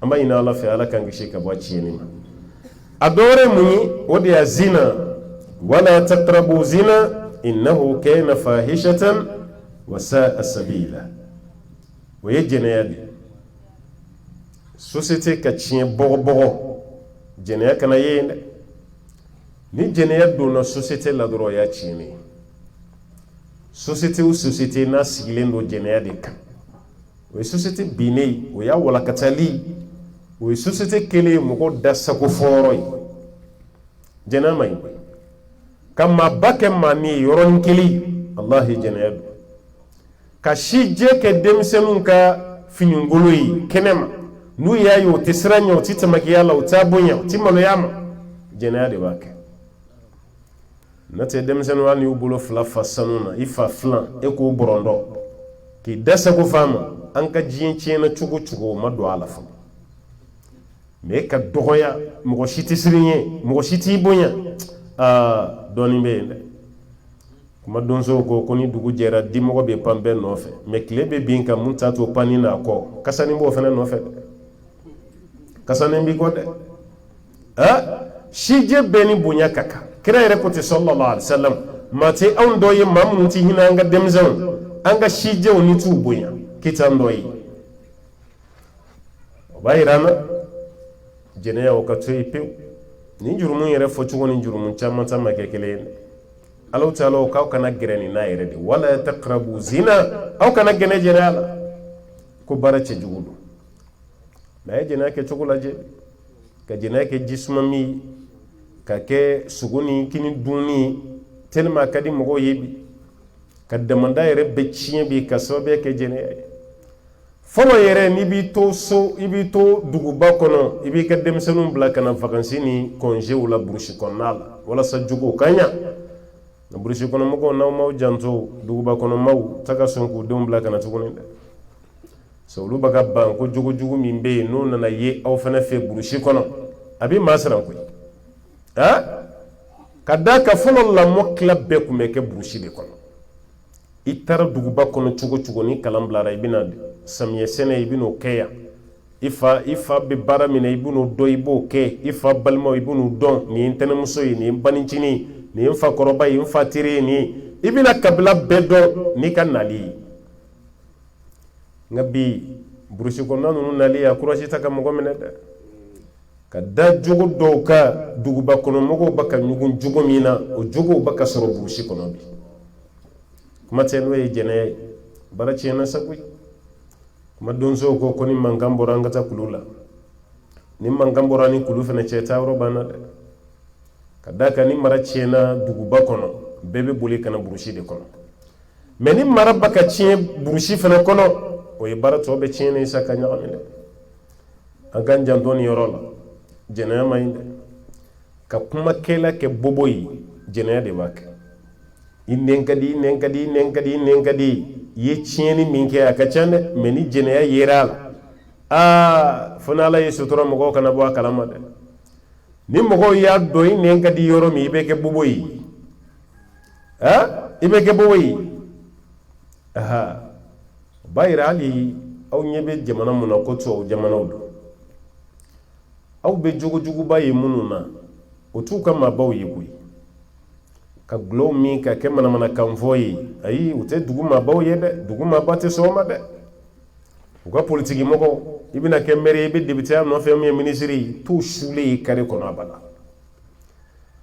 an b'a ɲini ala fɛ ala k'an kisi ka bɔ tiɲɛni ma a dɔ wɛrɛ mun ye o de ye zina wala taqrabu zina innahu kana fahishatan wa sa'a sabila o ye jɛnɛya de société ka tiɲɛ bɔgɔbɔgɔ jɛnɛya kana ye yen dɛ ni jɛnɛya donna société la dɔrɔn o y'a tiɲɛnen société o société n'a sigilen don jɛnɛya de kan o ye société binnen o y'a walakatali o société kele mo da sako foroy jena may kama bake mani yoron kili allah jena ka shije ke demsenun ka finyungului kenema nu yayo tisranyo titamaki yalla utabunya timalo yama jena de bake nate demsenu wani ubulo fla fasanuna ifa flan eko borondo ki dasa ko fama anka jienche na chugo chugo mado ala fa me ka dogoya mo shiti sirinye mo shiti bonya doni be kuma donso ko koni dugu jera dimo be pambe no fe me klebe binka munta to panina ko kasani bo fena no fe kasani bi gode shije beni bonya kaka kira yɛrɛ ko te sallallahu alaihi wasallam mate an dɔ ye maa minnu ti hinɛ an ka denmisɛnw an ka sijew ni t'u bonya kita dɔ ye o b'a yira an na jɛnɛya o ka to yen pewu ni jurumu yɛrɛ fɔcogo ni jurumu caman ta ma kɛ kelen ye Allahu taala o k'aw kana gɛrɛ nin na yɛrɛ de wala taqrabu zina aw kana gɛnɛ jɛnɛya la ko baara cɛjugu don mɛ a ye jɛnɛya kɛ cogo lajɛ ka jɛnɛya kɛ jisuma min ka kɛ suguni kini dunni tellement ka di mɔgɔw ye bi ka damanda yɛrɛ bɛ tiɲɛ bi ka sababu kɛ jɛnɛya ye fɔlɔ yɛrɛ n'i b'i to so i b'i to duguba kɔnɔ i b'i ka denmisɛnninw bila ka na vacances ni congéw la burusi kɔnɔna la walasa jogow ka ɲa nka burusi kɔnɔ mɔgɔw n'aw m'aw janto duguba kɔnɔ maaw ta ka sɔn k'u denw bila ka na tuguni dɛ so olu bɛ ka ban ko jogo jugu min bɛ yen n'o nana ye aw fana fɛ burusi kɔnɔ a bɛ maa siran koyi ka da ka fɔlɔ lamɔ tila bɛɛ kun bɛ kɛ burusi de kɔnɔ i taara duguba kɔnɔ cogo cogo ni kalan bilara i bɛna samiyɛ sɛnɛ i bɛn'o kɛ yan i fa bɛ baara min na i bɛn'o dɔn i b'o kɛ i fa balimaw i bɛn'u dɔn nin ye n tɛnɛmuso ye nin ye n banicinin nin ye n fa kɔrɔba ye n fa teri ye nin ye i bɛna kabila bɛɛ dɔn n'i ka nali ye nka bi burusi kɔnɔna ninnu nali a courage ta ka mɔgɔ minɛ dɛ ka da jogo dɔw ka duguba kɔnɔ mɔgɔw bɛ ka ɲugun jogo min na o jogow bɛ ka sɔrɔ burusi kɔnɔ bi kuma tɛ n'o ye jɛnɛya ye baara tiɲɛna sa koyi kuma donsow ko ni mankan bɔra an ka taa kulu la ni mankan bɔra ni kulu fana cɛ taa yɔrɔ banna dɛ ka da kan ni mara tiɲɛna duguba kɔnɔ bɛɛ bɛ boli ka na burusi de kɔnɔ mɛ ni mara bɛ ka tiɲɛ burusi fana kɔnɔ o ye baara tɔ bɛ tiɲɛnen sa ka ɲagami dɛ an k'an janto nin yɔrɔ la jɛnɛya ma ɲi dɛ ka kumakɛla kɛ bobo ye jɛnɛya de b'a kɛ i nɛn ka di i nɛn ka di i nɛn ka di i nɛn ka di i ye tiɲɛni min kɛ a ka ca dɛ mɛ ni jɛnɛya yera a la fo ni ala ye sutura mɔgɔw kana bɔ a kalama dɛ ni mɔgɔw y'a dɔn i nɛn ka di yɔrɔ min i bɛ kɛ bobo ye i bɛ kɛ bobo ye o b'a yira hali aw ɲɛ bɛ jamana mun na ko tubabu jamanaw don aw bɛ jogojuguba ye minnu na o t'u ka maabaw ye koyi ka gulɔw min ka kɛ manamanakan fɔ ye ayi u tɛ dugu maabaw ye dɛ dugu maaba tɛ sɔn o ma dɛ u ka politiki mɔgɔw i bɛna kɛ maire i bɛ député nɔfɛ min ye ministre ye t'o sulen ye carré kɔnɔ abada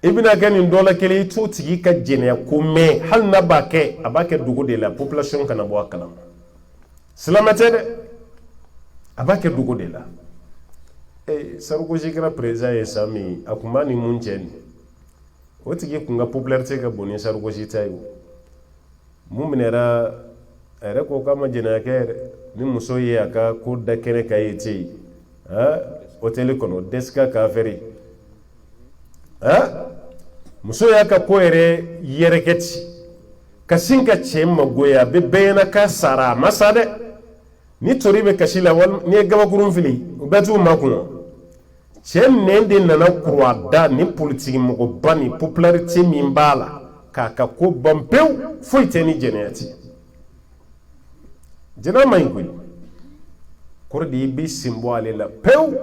i bɛna kɛ nin dɔ la kelen i t'o tigi ka jɛnɛya ko mɛn hali n'a b'a kɛ a b'a kɛ dugu de la population kana bɔ a kalama silamɛ tɛ dɛ a b'a kɛ dugu de la Sarkozy kɛra président ye san min a tun b'a ni mun cɛ nin o tigi kun ka popularité ka bon ni Sarkozy ta ye mun minɛra a yɛrɛ ko k'a ma jɛnɛya kɛ yɛrɛ ni muso ye a ka ko da kɛnɛ ka ye ten hôtel kɔnɔ Deska ka affaire muso y'a ka ko yɛrɛ yɛrɛkɛ ten ka sin ka cɛ magoya a bɛ bɛɛ ɲɛna k'a sara a ma sa dɛ ni tori bɛ kasi la walima n'i ye gabakurun fili u bɛɛ t'u makun cɛ nɛn de nana kuru a da ni politiki mɔgɔba ni popularité min b'a la k'a ka ko ban pewu foyi tɛ ni jɛnɛya tɛ jɛnɛya ma ɲi koyi kɔrɔ de i b'i sen bɔ ale la pewu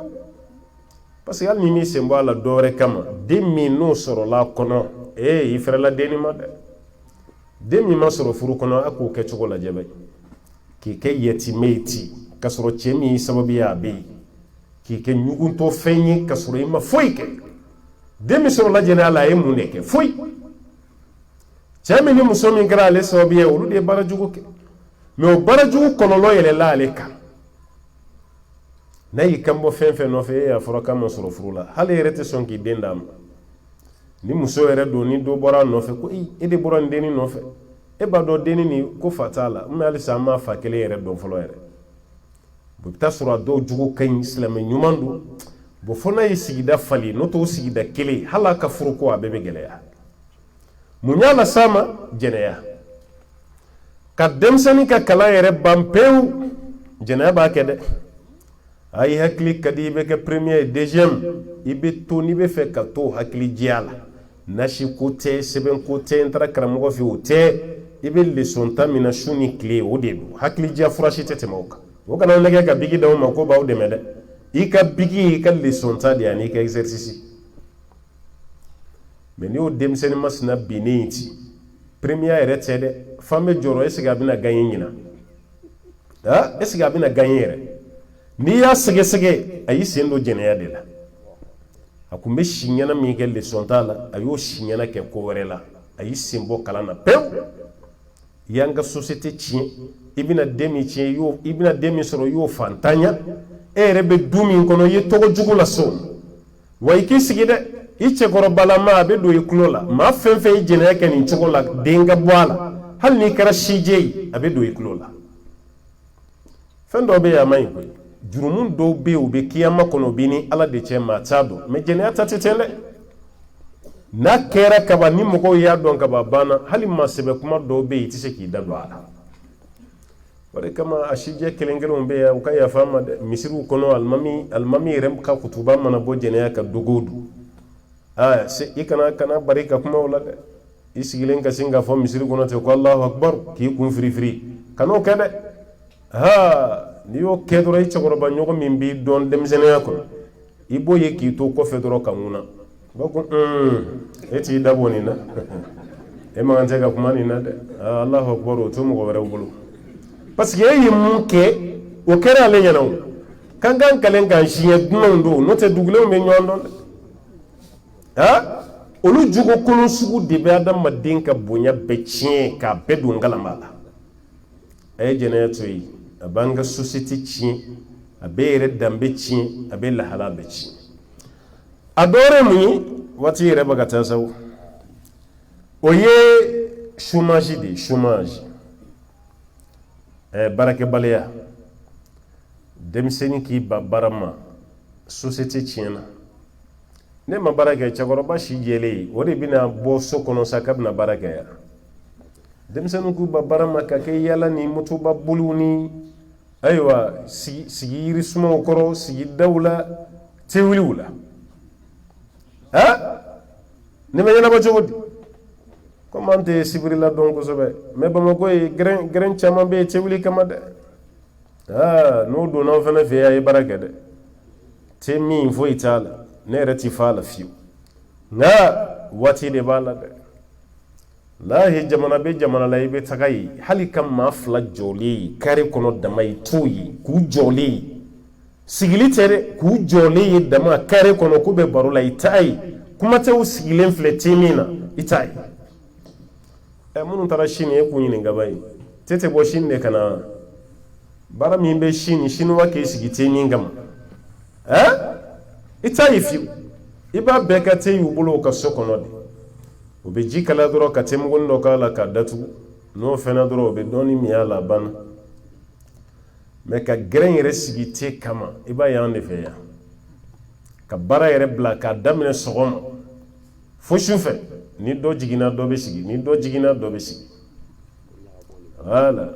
parce que hali ni m'i sen bɔ a la dɔwɛrɛ kama den min n'o sɔrɔla a kɔnɔ i fɛrɛla denni ma dɛ den min ma sɔrɔ furu kɔnɔ a k'o kɛ cogo lajɛ bɛ k'i kɛ yatimɛ ye ten k'a sɔrɔ cɛ min sababu ye a bɛ yen k'i kɛ ɲuguntɔ fɛn ye k'a sɔrɔ i ma foyi kɛ den min sɔrɔla jɛnɛya la a ye mun de kɛ foyi cɛ min ni muso min kɛra ale sababu ye olu de ye baara jugu kɛ mɛ o baara jugu kɔlɔlɔ yɛlɛla ale kan n'a y'i kan bɔ fɛn fɛn nɔfɛ e y'a fɔra k'a ma sɔrɔ furu la hali yɛrɛ tɛ sɔn k'i den d'a ma ni muso yɛrɛ don ni dɔ bɔra a nɔfɛ ko e de bɔra nin denni nɔfɛ e b'a dɔn denni nin ko fa t'a la mais halisa an m'a fa kelen yɛrɛ dɔn fɔlɔ yɛrɛ i bɛ taa sɔrɔ a dɔw jogo ka ɲi silamɛ ɲuman don bon fo n'a ye sigida falen n'o t'o sigida kelen hali a ka furu ko a bɛɛ bɛ gɛlɛya mun y'a las'a ma jɛnɛya ka denmisɛnnin ka kalan yɛrɛ ban pewu jɛnɛya b'a kɛ dɛ a y'i hakili ka di i bɛ kɛ premier ye deuxième i bɛ to n'i bɛ fɛ ka to hakili jɛya la nasi ko tɛ sɛbɛn ko tɛ n taara karamɔgɔ fɛ o tɛ i bɛ leçon ta min na su ni tile o de don hakili jɛya fura si tɛ tɛmɛ o kan o kana nɛgɛ ka bigi d'aw ma ko b'aw dɛmɛ dɛ i ka bigi i ka leçon ta de ani i ka exercice mais n'i y'o denmisɛnnin masina binnen ye ten premier yɛrɛ tɛ dɛ fan bɛ jɔrɔ est ce que a bɛna gagner ɲina est ce que a bɛna gagner yɛrɛ n'i y'a sɛgɛsɛgɛ a y'i sen don jɛnɛya de la a tun bɛ si ɲɛna min kɛ leçon t'a la a y'o si ɲɛna kɛ ko wɛrɛ la a y'i sen bɔ kalan na pewu i y'an ka société tiɲɛ i bɛna den min tiɲɛ i bɛna den min sɔrɔ i y'o fantanya e yɛrɛ bɛ du min kɔnɔ i ye tɔgɔ jugu la so wa i k'i sigi dɛ i cɛkɔrɔbalama a bɛ don i tulo la maa fɛn fɛn i jɛnɛya kɛ nin cogo la den ka bɔ a la hali n'i kɛra sijɛ ye a bɛ don i tulo la fɛn dɔw bɛ yen a ma ɲi koyi jurumu dɔw bɛ yen u bɛ kiyama kɔnɔ u b'i ni ala de cɛ maa t'a dɔn mais jɛnɛya ta tɛ ten dɛ n'a kɛra kaban ni mɔgɔw y'a dɔn kaban banna hali maa sɛbɛ kuma dɔw bɛ yen i tɛ se k'i da don a la o de kama a sijɛ kelen kelenw bɛ yan u ka yafa ma dɛ misiriw kɔnɔ alimami yɛrɛ ka kutuba mana bɔ jɛnɛya kan dogo don i kana bari ka kuma o la dɛ i sigilen ka sin k'a fɔ misiri kɔnɔ ten ko alahu akbar k'i kun firifiri kan'o kɛ dɛ n'i y'o kɛ dɔrɔn i cɛkɔrɔba ɲɔgɔn min b'i dɔn denmisɛnniya kɔnɔ i b'o ye k'i to kɔfɛ dɔrɔn ka ŋuna ba ko e t'i dabɔ nin na e man tɛ ka kuma nin na dɛ alahu akbar o to mɔgɔ wɛrɛw bolo parce que e ye mun kɛ o kɛra ale ɲɛna o kan kan kalen kan siɲɛ dunanw don n'o tɛ dugulenw bɛ ɲɔgɔn dɔn dɛ olu jogo kolon sugu de bɛ adamaden ka bonya bɛɛ tiɲɛ k'a bɛɛ don galama la a ye jɛnɛya to yen a b'an ka société tiɲɛ a bɛ yɛrɛ danbe tiɲɛ a bɛ lahala bɛɛ tiɲɛ a dɔ wɛrɛ mun ye waati yɛrɛ bɛ ka taa sa o ye chômage de ye chômage baarakɛbaliya denmisɛnnin k'i ba baara ma société tiɲɛna ne ma baara kɛ cɛkɔrɔba si jɛlen o de bɛna bɔ so kɔnɔ sa k'a bɛna baara kɛ yan denmisɛnninw k'u ba baara ma ka kɛ yala ni motoba boliw ni ayiwa sigi yirisumaw kɔrɔ sigi daw la tewuliw la ne bɛ ɲɛnabɔ cogo di komi an tɛ sibiri la dɔn kosɛbɛ mais bamakɔ ye gɛrɛn caman bɛ yen tewuli kama dɛ n'o donna anw fana fɛ yan a ye baara kɛ dɛ te min foyi t'a la ne yɛrɛ ti fa la fiyewu nka waati de b'a la dɛ lahi jamana bɛ jamana la i bɛ taga ye hali ka maa fila jɔlen ye kare kɔnɔ dama ye t'o ye k'u jɔlen ye sigili tɛ dɛ k'u jɔlen ye dama kare kɔnɔ k'u bɛ baro la i t'a ye kuma tɛ u sigilen filɛ te min na i t'a ye minnu taara sini e k'u ɲininka ba ye te tɛ bɔ sini de ka na baara min bɛ sini siniwa k'i sigi te min kama i t'a ye fiyewu i b'a bɛɛ ka te y'u bolo u ka so kɔnɔ de u bɛ ji kala dɔrɔn ka te mugunin dɔ k'a la k'a datugu n'o fɛnɛ dɔrɔn u bɛ dɔɔni min a la a banna mais ka gɛrɛn yɛrɛ sigi te kama i b'a ye an de fɛ yan ka baara yɛrɛ bila k'a daminɛ sɔgɔma fo su fɛ ni dɔ jiginna dɔ bɛ sigi ni dɔ jiginna dɔ bɛ sigi voilà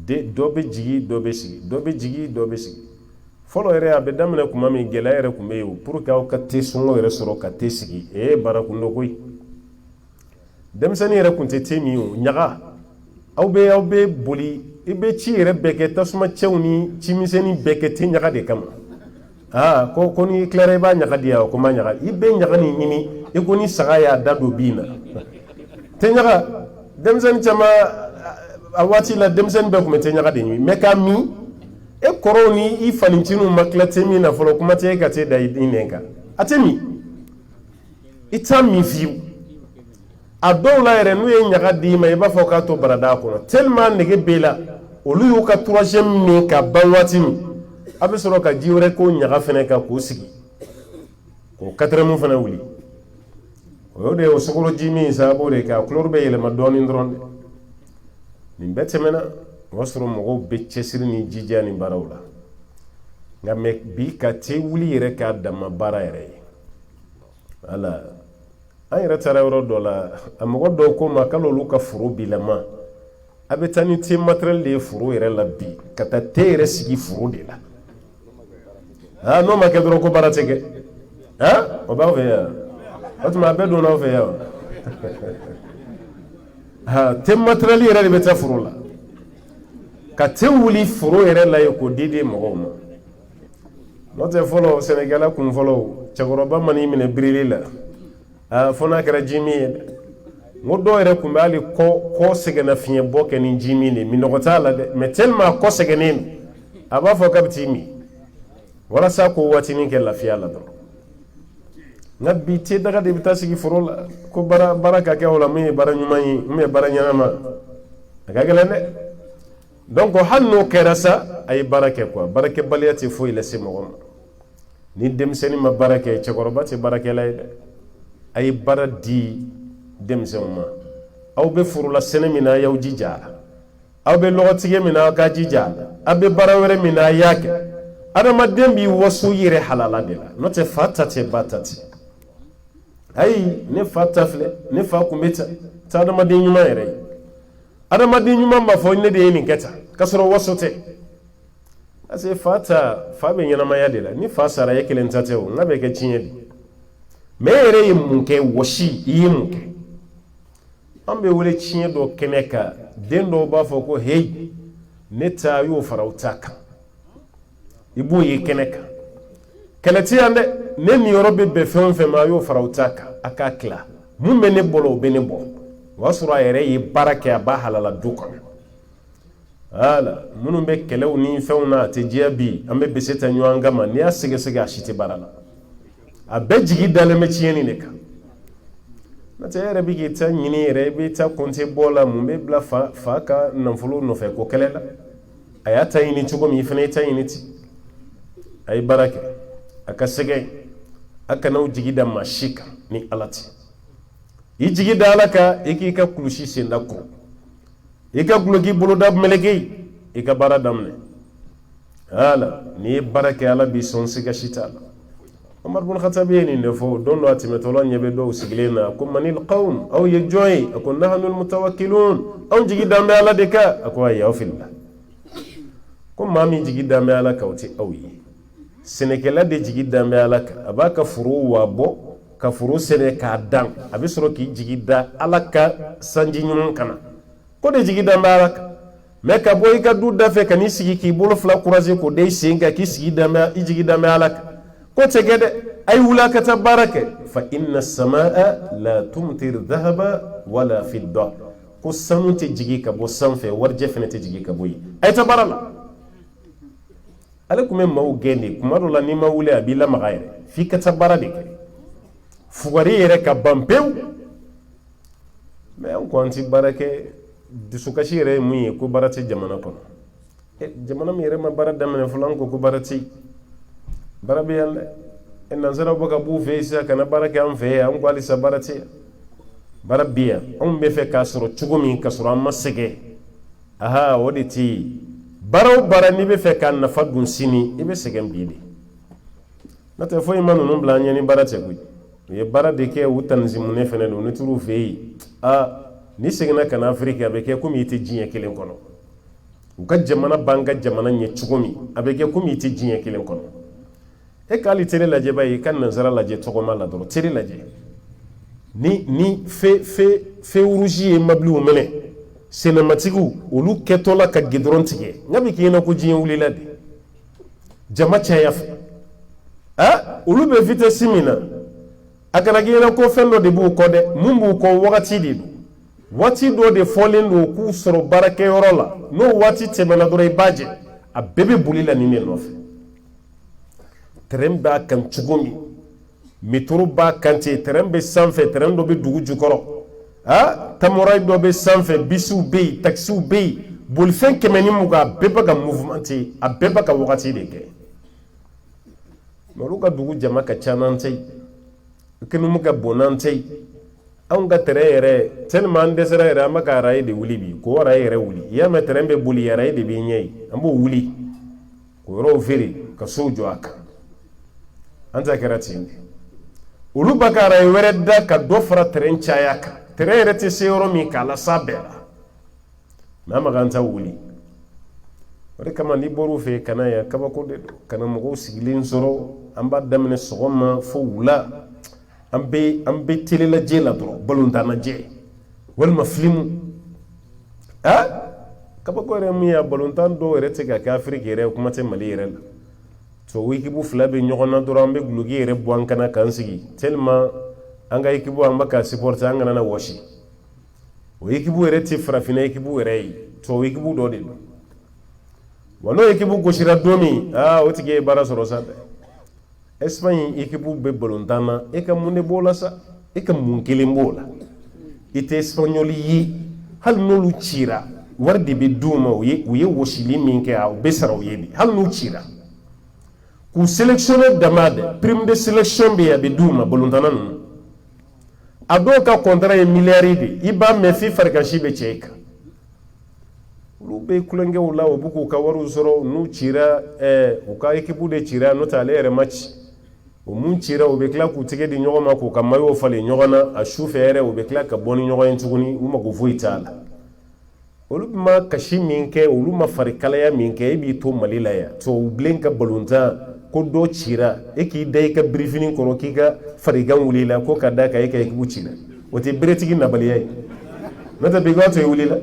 dɔ bɛ jigi dɔ bɛ sigi dɔ bɛ jigi dɔ bɛ sigi fɔlɔ yɛrɛ a bɛ daminɛ tuma min gɛlɛya yɛrɛ tun bɛ yen pour que aw ka te sɔngɔ yɛrɛ sɔrɔ ka te sigi baara kun dɔ koyi denmisɛnnin yɛrɛ tun tɛ te min o ɲaga aw bɛ boli i bɛ ci yɛrɛ bɛɛ kɛ tasuma cɛw ni cimisɛnnin bɛɛ kɛ te ɲaga de kama ko ni tilara i b'a ɲaga di yan ko ma ɲaga i bɛ ɲaga nin ɲini i ko ni saga y'a da don bin na te ɲaga denmisɛnnin caman a waati la denmisɛnnin bɛɛ tun bɛ te ɲaga de ɲini mais k'a min e kɔrɔw ni i faninciniw ma tila te min na fɔlɔ kuma tɛ e ka te da i nɛn kan a tɛ min i t'a min fiyewu a dɔw la yɛrɛ n'u ye ɲaga d'i ma i b'a fɔ k'a to barada kɔnɔ tellement nege b'e la olu y'u ka troisième min ka ban waati min a bɛ sɔrɔ ka ji wɛrɛ ko ɲaga fɛnɛ kan k'o sigi k'o 4 fɛnɛ wuli o y'o de ye o sukoro ji min sababu de ka couleur bɛ yɛlɛma dɔɔnin dɔrɔn de nin bɛɛ tɛmɛna o y'a sɔrɔ mɔgɔw bɛ cɛsiri ni jija ni baaraw la nka mɛ bi ka te wuli yɛrɛ k'a dama baara yɛrɛ ye wala an yɛrɛ taara yɔrɔ dɔ la a mɔgɔ dɔw ko ma k'olu ka foro bilama a bɛ taa ni te matériel de ye foro yɛrɛ la bi ka taa te yɛrɛ sigi foro de la n'o ma kɛ dɔrɔn ko baara tɛ kɛ o b'aw fɛ yan o tuma a bɛɛ donna aw fɛ yan te matériel yɛrɛ de bɛ taa foro la ka te wuli foro yɛrɛ la ye k'o di mɔgɔw ma n'o tɛ fɔlɔ sɛnɛkɛla kun fɔlɔ cɛkɔrɔba man'i minɛ birili la fo n'a kɛra ji min ye dɛ n ko dɔw yɛrɛ tun bɛ hali kɔ sɛgɛnna fiɲɛ bɔ kɛ ni ji min de minɔgɔ t'a la dɛ mɛ tellement kɔ sɛgɛnnen a b'a fɔ k'a bɛ t'i min walasa k'o waatinin kɛ lafiya la dɔrɔn nka bi te daga de bɛ taa sigi foro la ko baara ka kɛ o la min ye baara ɲuman ye min ye baara ɲɛnama a ka gɛlɛn dɛ donc hali n'o kɛra sa a ye baara kɛ quoi baarakɛbaliya tɛ foyi lase mɔgɔ ma ni denmisɛnnin ma baara kɛ cɛkɔrɔba tɛ baarakɛla ye dɛ a ye baara di denmisɛnw ma aw bɛ forola sɛnɛ min na a y'aw jija a la aw bɛ lɔgɔtigɛ min na aw ka jija a la aw bɛ baara wɛrɛ min na a y'a kɛ adamaden b'i waso i yɛrɛ halala de la n'o tɛ fa ta tɛ ba ta tɛ ayi ne fa ta filɛ ne fa kun bɛ ta adamaden ɲuman yɛrɛ ye adamaden ɲuman b'a fɔ ne de ye nin kɛ tan k'a sɔrɔ waso tɛ parce que fa bɛ ɲɛnamaya de la ni fa sara e kelen ta tɛ o n'a bɛ kɛ tiɲɛ de mais e yɛrɛ ye mun kɛ wɔsi i ye mun kɛ an bɛ wele tiɲɛ dɔ kɛnɛ kan den dɔw b'a fɔ ko hey ne ta y'o fara o ta kan i b'o ye kɛnɛ kan kɛlɛ tɛ yan dɛ ne niyɔrɔ bɛ bɛn fɛn o fɛn ma a y'o fara o ta kan a k'a tila mun bɛ ne bolo o bɛ ne bɔ o y'a sɔrɔ a yɛrɛ ye baara kɛ a b'a halala du kɔnɔ wala minnu bɛ kɛlɛw ni fɛnw na a tɛ diya bi an bɛ bese ta ɲɔgɔn kama n'i y'a sɛgɛsɛgɛ a si tɛ baara la a bɛɛ jigi dalen bɛ tiɲɛni de kan n'o tɛ e yɛrɛ bɛ k'i ta ɲini yɛrɛ i bɛ ta compter bɔ la mun bɛ bila fa ka nafolo nɔfɛ ko kɛlɛ la a y'a ta ɲini cogo min i fana y'i ta ɲini ten a ye baara kɛ a ka sɛgɛn a kana'aw jigi da maa si kan ni ala tɛ i jigi da ala kan i k'i ka kulusi senda kɔrɔ i ka guloki boloda meleke i ka baara daminɛ wala n'i ye baara kɛ ala b'i sɔn siga si t'a la Umar bin Khattab ye nin de fɔ don dɔ a tɛmɛtɔla ɲɛ bɛ dɔw sigilen na ko manil qawm aw ye jɔn ye a ko nahanul mutawakkilun anw jigi dan bɛ ala de kan a ko ayi aw filila ko maa min jigi dan bɛ ala kan o tɛ aw ye sɛnɛkɛla de jigi dan bɛ ala kan a b'a ka foro wabɔ ka foro sɛnɛ k'a dan a bɛ sɔrɔ k'i jigi da ala ka sanji ɲuman kana ko de jigi dan bɛ ala kan mais ka bɔ i ka du da fɛ ka n'i sigi k'i bolo fila croiser k'o da i sen kan k'i sigi i jigi dan bɛ ala kan ko tɛ kɛ dɛ a ye wuli a ka taa baara kɛ fa inna samaa la tumtir dhahaba wala fidda ko sanu tɛ jigi ka bɔ sanfɛ warijɛ fɛnɛ tɛ jigi ka bɔ yen a ye taa baara la ale tun bɛ maaw gɛn de kuma dɔ la n'i ma wuli a b'i lamaga yɛrɛ f'i ka taa baara de kɛ fugari yɛrɛ ka ban pewu mais an ko an tɛ baara kɛ dusukasi yɛrɛ ye mun ye ko baara tɛ jamana kɔnɔ jamana min yɛrɛ ma baara daminɛ fɔlɔ an ko baara tɛ yen baara bɛ yan dɛ nansaraw bɛ ka b'u fɛ yen sisan ka na baara kɛ an fɛ yan an ko halisa baara tɛ yan baara bɛ yan anw bɛ fɛ k'a sɔrɔ cogo min ka sɔrɔ an ma sɛgɛn o de tɛ yen baara o baara n'i bɛ fɛ k'a nafa dun sini i bɛ sɛgɛn bi de n'o tɛ foyi ma ninnu bila an ɲɛ ni baara tɛ koyi u ye baara de kɛ u tanzimunɛ fɛnɛ don ne tur'u fɛ yen n'i seginna ka na Afiriki a bɛ kɛ komi i tɛ diɲɛ kelen kɔnɔ u ka jamana b'an ka jamana ɲɛ cogo min a bɛ kɛ komi i tɛ diɲɛ kelen kɔnɔ e k'ale teri lajɛ b'a ye i ka nansara lajɛ tɔgɔma la dɔrɔn teri lajɛ ni fewurusi ye mabiliw minɛ senamatigiw olu kɛtɔ la ka gidɔrɔn tigɛ nka bi k'i ɲɛna ko diɲɛ wulila de jama caya fɛ olu bɛ vitesse min na a kana k'i ɲɛna ko fɛn dɔ de b'u kɔ dɛ mun b'u kɔ wagati de don waati dɔ de fɔlen don k'u sɔrɔ baarakɛyɔrɔ la n'o waati tɛmɛna dɔrɔn i b'a jɛ a bɛɛ bɛ boli la nin de nɔfɛ terrain b'a kan cogo min métro b'a kan ten terrain bɛ sanfɛ terrain dɔ bɛ dugu jukɔrɔ tamorayi dɔ bɛ sanfɛ bisiw bɛ yen taxiw bɛ yen bolifɛn 100 ni mugan a bɛɛ bɛ ka mouvementer a bɛɛ bɛ ka wagati de kɛ olu ka dugu jama ka caman tɛ kenu ka bonan tɛ anw ka terrain yɛrɛ tellement an dɛsɛra yɛrɛ an bɛ ka araye de wuli bi ko araye yɛrɛ wuli i y'a mɛn terrain bɛ boli araye de b'i ɲɛ ye an b'o wuli k'o yɔrɔw feere ka sow jɔ a kan an ta kɛra ten de olu bɛ ka araye wɛrɛ da ka dɔ fara terrain caya kan terrain yɛrɛ tɛ se yɔrɔ min k'a las'a bɛɛ la mais an ma kan ta wuli o de kama n'i bɔr'u fɛ yen ka na yan kabako de don ka na mɔgɔw sigilen sɔrɔ an b'a daminɛ sɔgɔma fo wula an bɛ télé lajɛ la dɔrɔn balontan lajɛ walima filimu kabako yɛrɛ min ye balontan dɔw yɛrɛ tɛ ka kɛ Afiriki yɛrɛ kuma tɛ Mali yɛrɛ la tubabu équipe fila bɛ ɲɔgɔn na dɔrɔn an bɛ guloki yɛrɛ bɔ an kana k'an sigi tellement an ka équipe an bɛ ka supporter an kana na wɔsi o équipe yɛrɛ tɛ farafinna équipe yɛrɛ ye tubabu équipe dɔ de don wa n'o équipe gosira don min o tigi ye baara sɔrɔ sa dɛ Espagne équipe bɛ balontan na e ka mun de b'o la sa e ka mun kelen b'o la i tɛ Espagnol ye hali n'olu cira wari de bɛ d'u ma u ye wɔsili min kɛ u bɛ sara u ye de hali n'u cira k'u sélectionner dama dɛ prime de sélection bɛ yen a bɛ d'u ma balontanna ninnu a dɔw ka contrat ye miliyari de i b'a mɛn f'i farikasi bɛ cɛ i kan olu bɛ kulonkɛw la u bɛ k'u ka wariw sɔrɔ n'u cira u ka équipe de cira n'o tɛ ale yɛrɛ ma ci o mun cira u bɛ tila k'u tɛgɛ di ɲɔgɔn ma k'u ka maillot falen ɲɔgɔn na a su fɛ yɛrɛ u bɛ tila ka bɔ ni ɲɔgɔn ye tuguni u mago foyi t'a la olu ma kasi min kɛ olu ma farikalaya min kɛ e b'i to Mali la yan tubabu bilen ka balontan ko dɔ cira e k'i da i ka birifini kɔrɔ k'i ka farigan wuli la ko ka da kan e ka équipe cira o tɛ beretigi nabaliya ye n'o tɛ bi k'a to i wuli la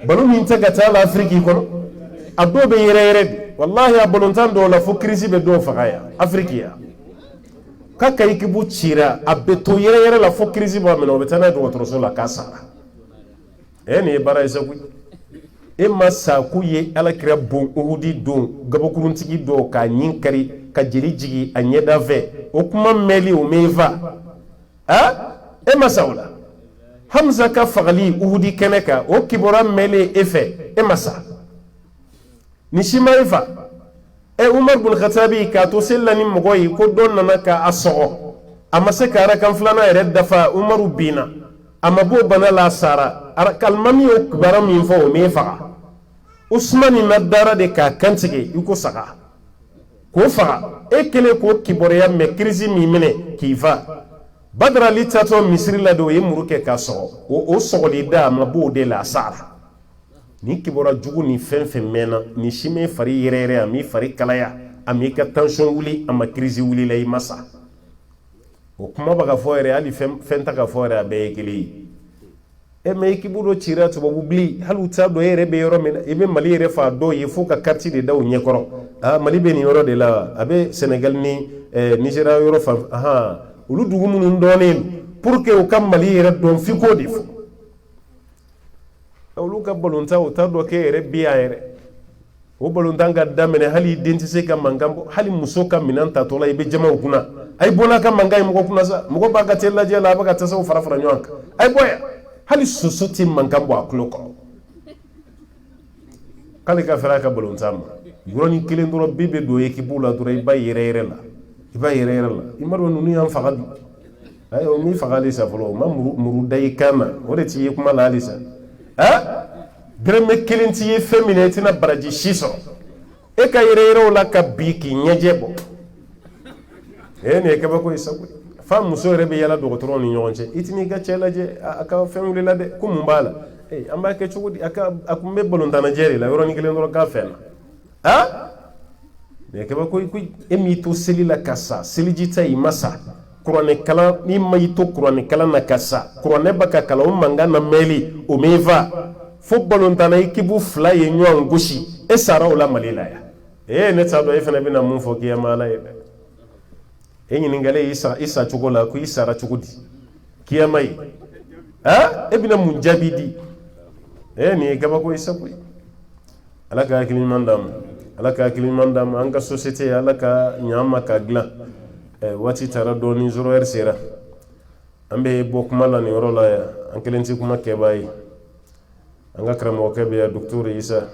balo min tɛ ka taa la Afiriki kɔnɔ a dɔw bɛ yɛrɛ de wallahi a balontan dɔw la fo crise bɛ dɔw faga yan Afiriki yan k'a ka équipe cira a bɛ to yɛrɛ la fo crise b'a minɛ o bɛ taa n'a ye dɔgɔtɔrɔso la k'a sara nin ye baara ye sa koyi e ma sa k'u ye Alakira bon Uhudi don gabakuruntigi dɔw k'a ɲin kari ka jeli jigi a ɲɛda fɛ o kuma mɛnli o m'e fa e ma sa o la Hamza ka fagali Uhudi kɛnɛ kan o kibaruya mɛnlen e fɛ e ma sa ni si ma e fa Umar bin Khattabi k'a to seli la ni mɔgɔ ye ko dɔ nana k'a sɔgɔ a ma se ka arakan filanan yɛrɛ dafa Umaru binna a ma b'o bana la a sara kalimami y'o kibaruya min fɔ o m'e faga Usmani na dara de k'a kantigɛ i ko saga k'o faga e kelen k'o kibaruya mɛn crise min minɛ k'i fa Badara ali tatɔ Misiri la de o ye muru kɛ k'a sɔgɔ o sɔgɔli da a ma b'o de la a sara ni kibaruya jugu ni fɛn fɛn mɛnna ni si m'e fari yɛrɛyɛrɛ a m'i fari kalaya a m'i ka tension wuli a ma crise wuli la i ma sa o kuma bɛ ka fɔ yɛrɛ hali fɛn ta ka fɔ yɛrɛ a bɛɛ ye kelen ye mais équipe dɔ cira tubabu bili hali u t'a dɔn e yɛrɛ bɛ yɔrɔ min na i bɛ Mali yɛrɛ fa dɔw ye fo ka carte de da u ɲɛkɔrɔ Mali bɛ nin yɔrɔ de la a bɛ Sénégal ni Nigéria yɔrɔ fan olu dugu minnu dɔnnen pour que u ka Mali yɛrɛ dɔn f'i k'o de fɔ olu ka balontan u t'a dɔn k'e yɛrɛ bi yan yɛrɛ o balontan ka daminɛ hali den tɛ se ka mankan bɔ hali muso ka minɛn tatɔ la i bɛ jama u kunna a ye bɔ n'a ka mankan ye mɔgɔ kunna sa mɔgɔ b'a ka télé lajɛ la a bɛ ka tasaw fara fara ɲɔgɔn kan a ye bɔ yan hali soso tɛ mankan bɔ a tulo kɔrɔ k'ale ka fɛrɛ a ka balontan ma yɔrɔnin kelen dɔrɔn bi bɛ don équipe la dɔrɔn i b'a yɛrɛ la i ma dɔn ninnu y'an faga bi ayiwa o m'i faga halisa fɔlɔ o ma muru da i kan na o de t'i ye kuma la halisa dɛrɛmɛ kelen t'i ye fɛn min na i tɛna baraji si sɔrɔ e ka yɛrɛyɛrɛw la ka bi k'i ɲɛjɛ bɔ nin ye kabako ye sago fa muso yɛrɛ bɛ yala dɔgɔtɔrɔw ni ɲɔgɔn cɛ i tɛn'i ka cɛ lajɛ a ka fɛn wulila dɛ ko mun b'a la an b'a kɛ cogo di a kun bɛ balontanajɛ de la yɔrɔnin kelen dɔrɔn k'a fɛn na nin ye kabako ye e m'i to seli la ka sa seliji ta i ma sa kuranɛ kalan n'i ma i to kuranɛ kalan na ka sa kuranɛ bɛ ka kalan o mankan na mɛnli o m'e fa fo balontanna équipe fila ye ɲɔgɔn gosi e sara o la Mali la yan ne t'a dɔn e fana bɛna mun fɔ kiyama la ye dɛ e ɲininkalen i sa cogo la ko i sara cogo di kiyama ye e bɛna mun jaabi di nin ye kabako ye sago ye Ala ka hakili ɲuman d'an ma Ala ka hakili ɲuman d'an ma an ka société Ala ka ɲɛ an ma k'a dilan waati taara dɔɔni 0 heure sera an bɛ bɔ kuma la nin yɔrɔ la yan an kelen tɛ kuma kɛbaa ye an ka karamɔgɔkɛ bɛ yan Docteur Isa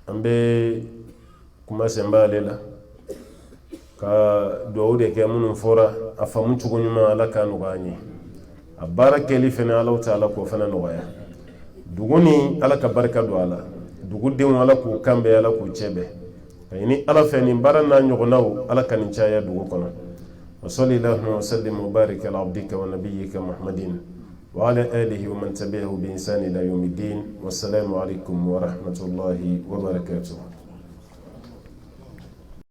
an bɛ kuma senba ale la ka duwawu de kɛ minnu fɔra a faamu cogo ɲuman ala k'a nɔgɔya an ye a baara kɛli fɛnɛ ala ta'ala k'o fɛnɛ nɔgɔya dugu ni ala ka barika don a la dugudenw ala k'u kanbɛn ala k'u cɛbɛn ka ɲini ala fɛ nin baara n'a ɲɔgɔnnaw ala ka nin caya dugu kɔnɔ wa sallallahu wa sallim wa barik ala abdika wa nabiyyika muhammadin wa ala alihi wa man tabi'ahu bi ihsan ila yawmiddin wassalamu alaikum wa rahmatullahi wa barakatuh.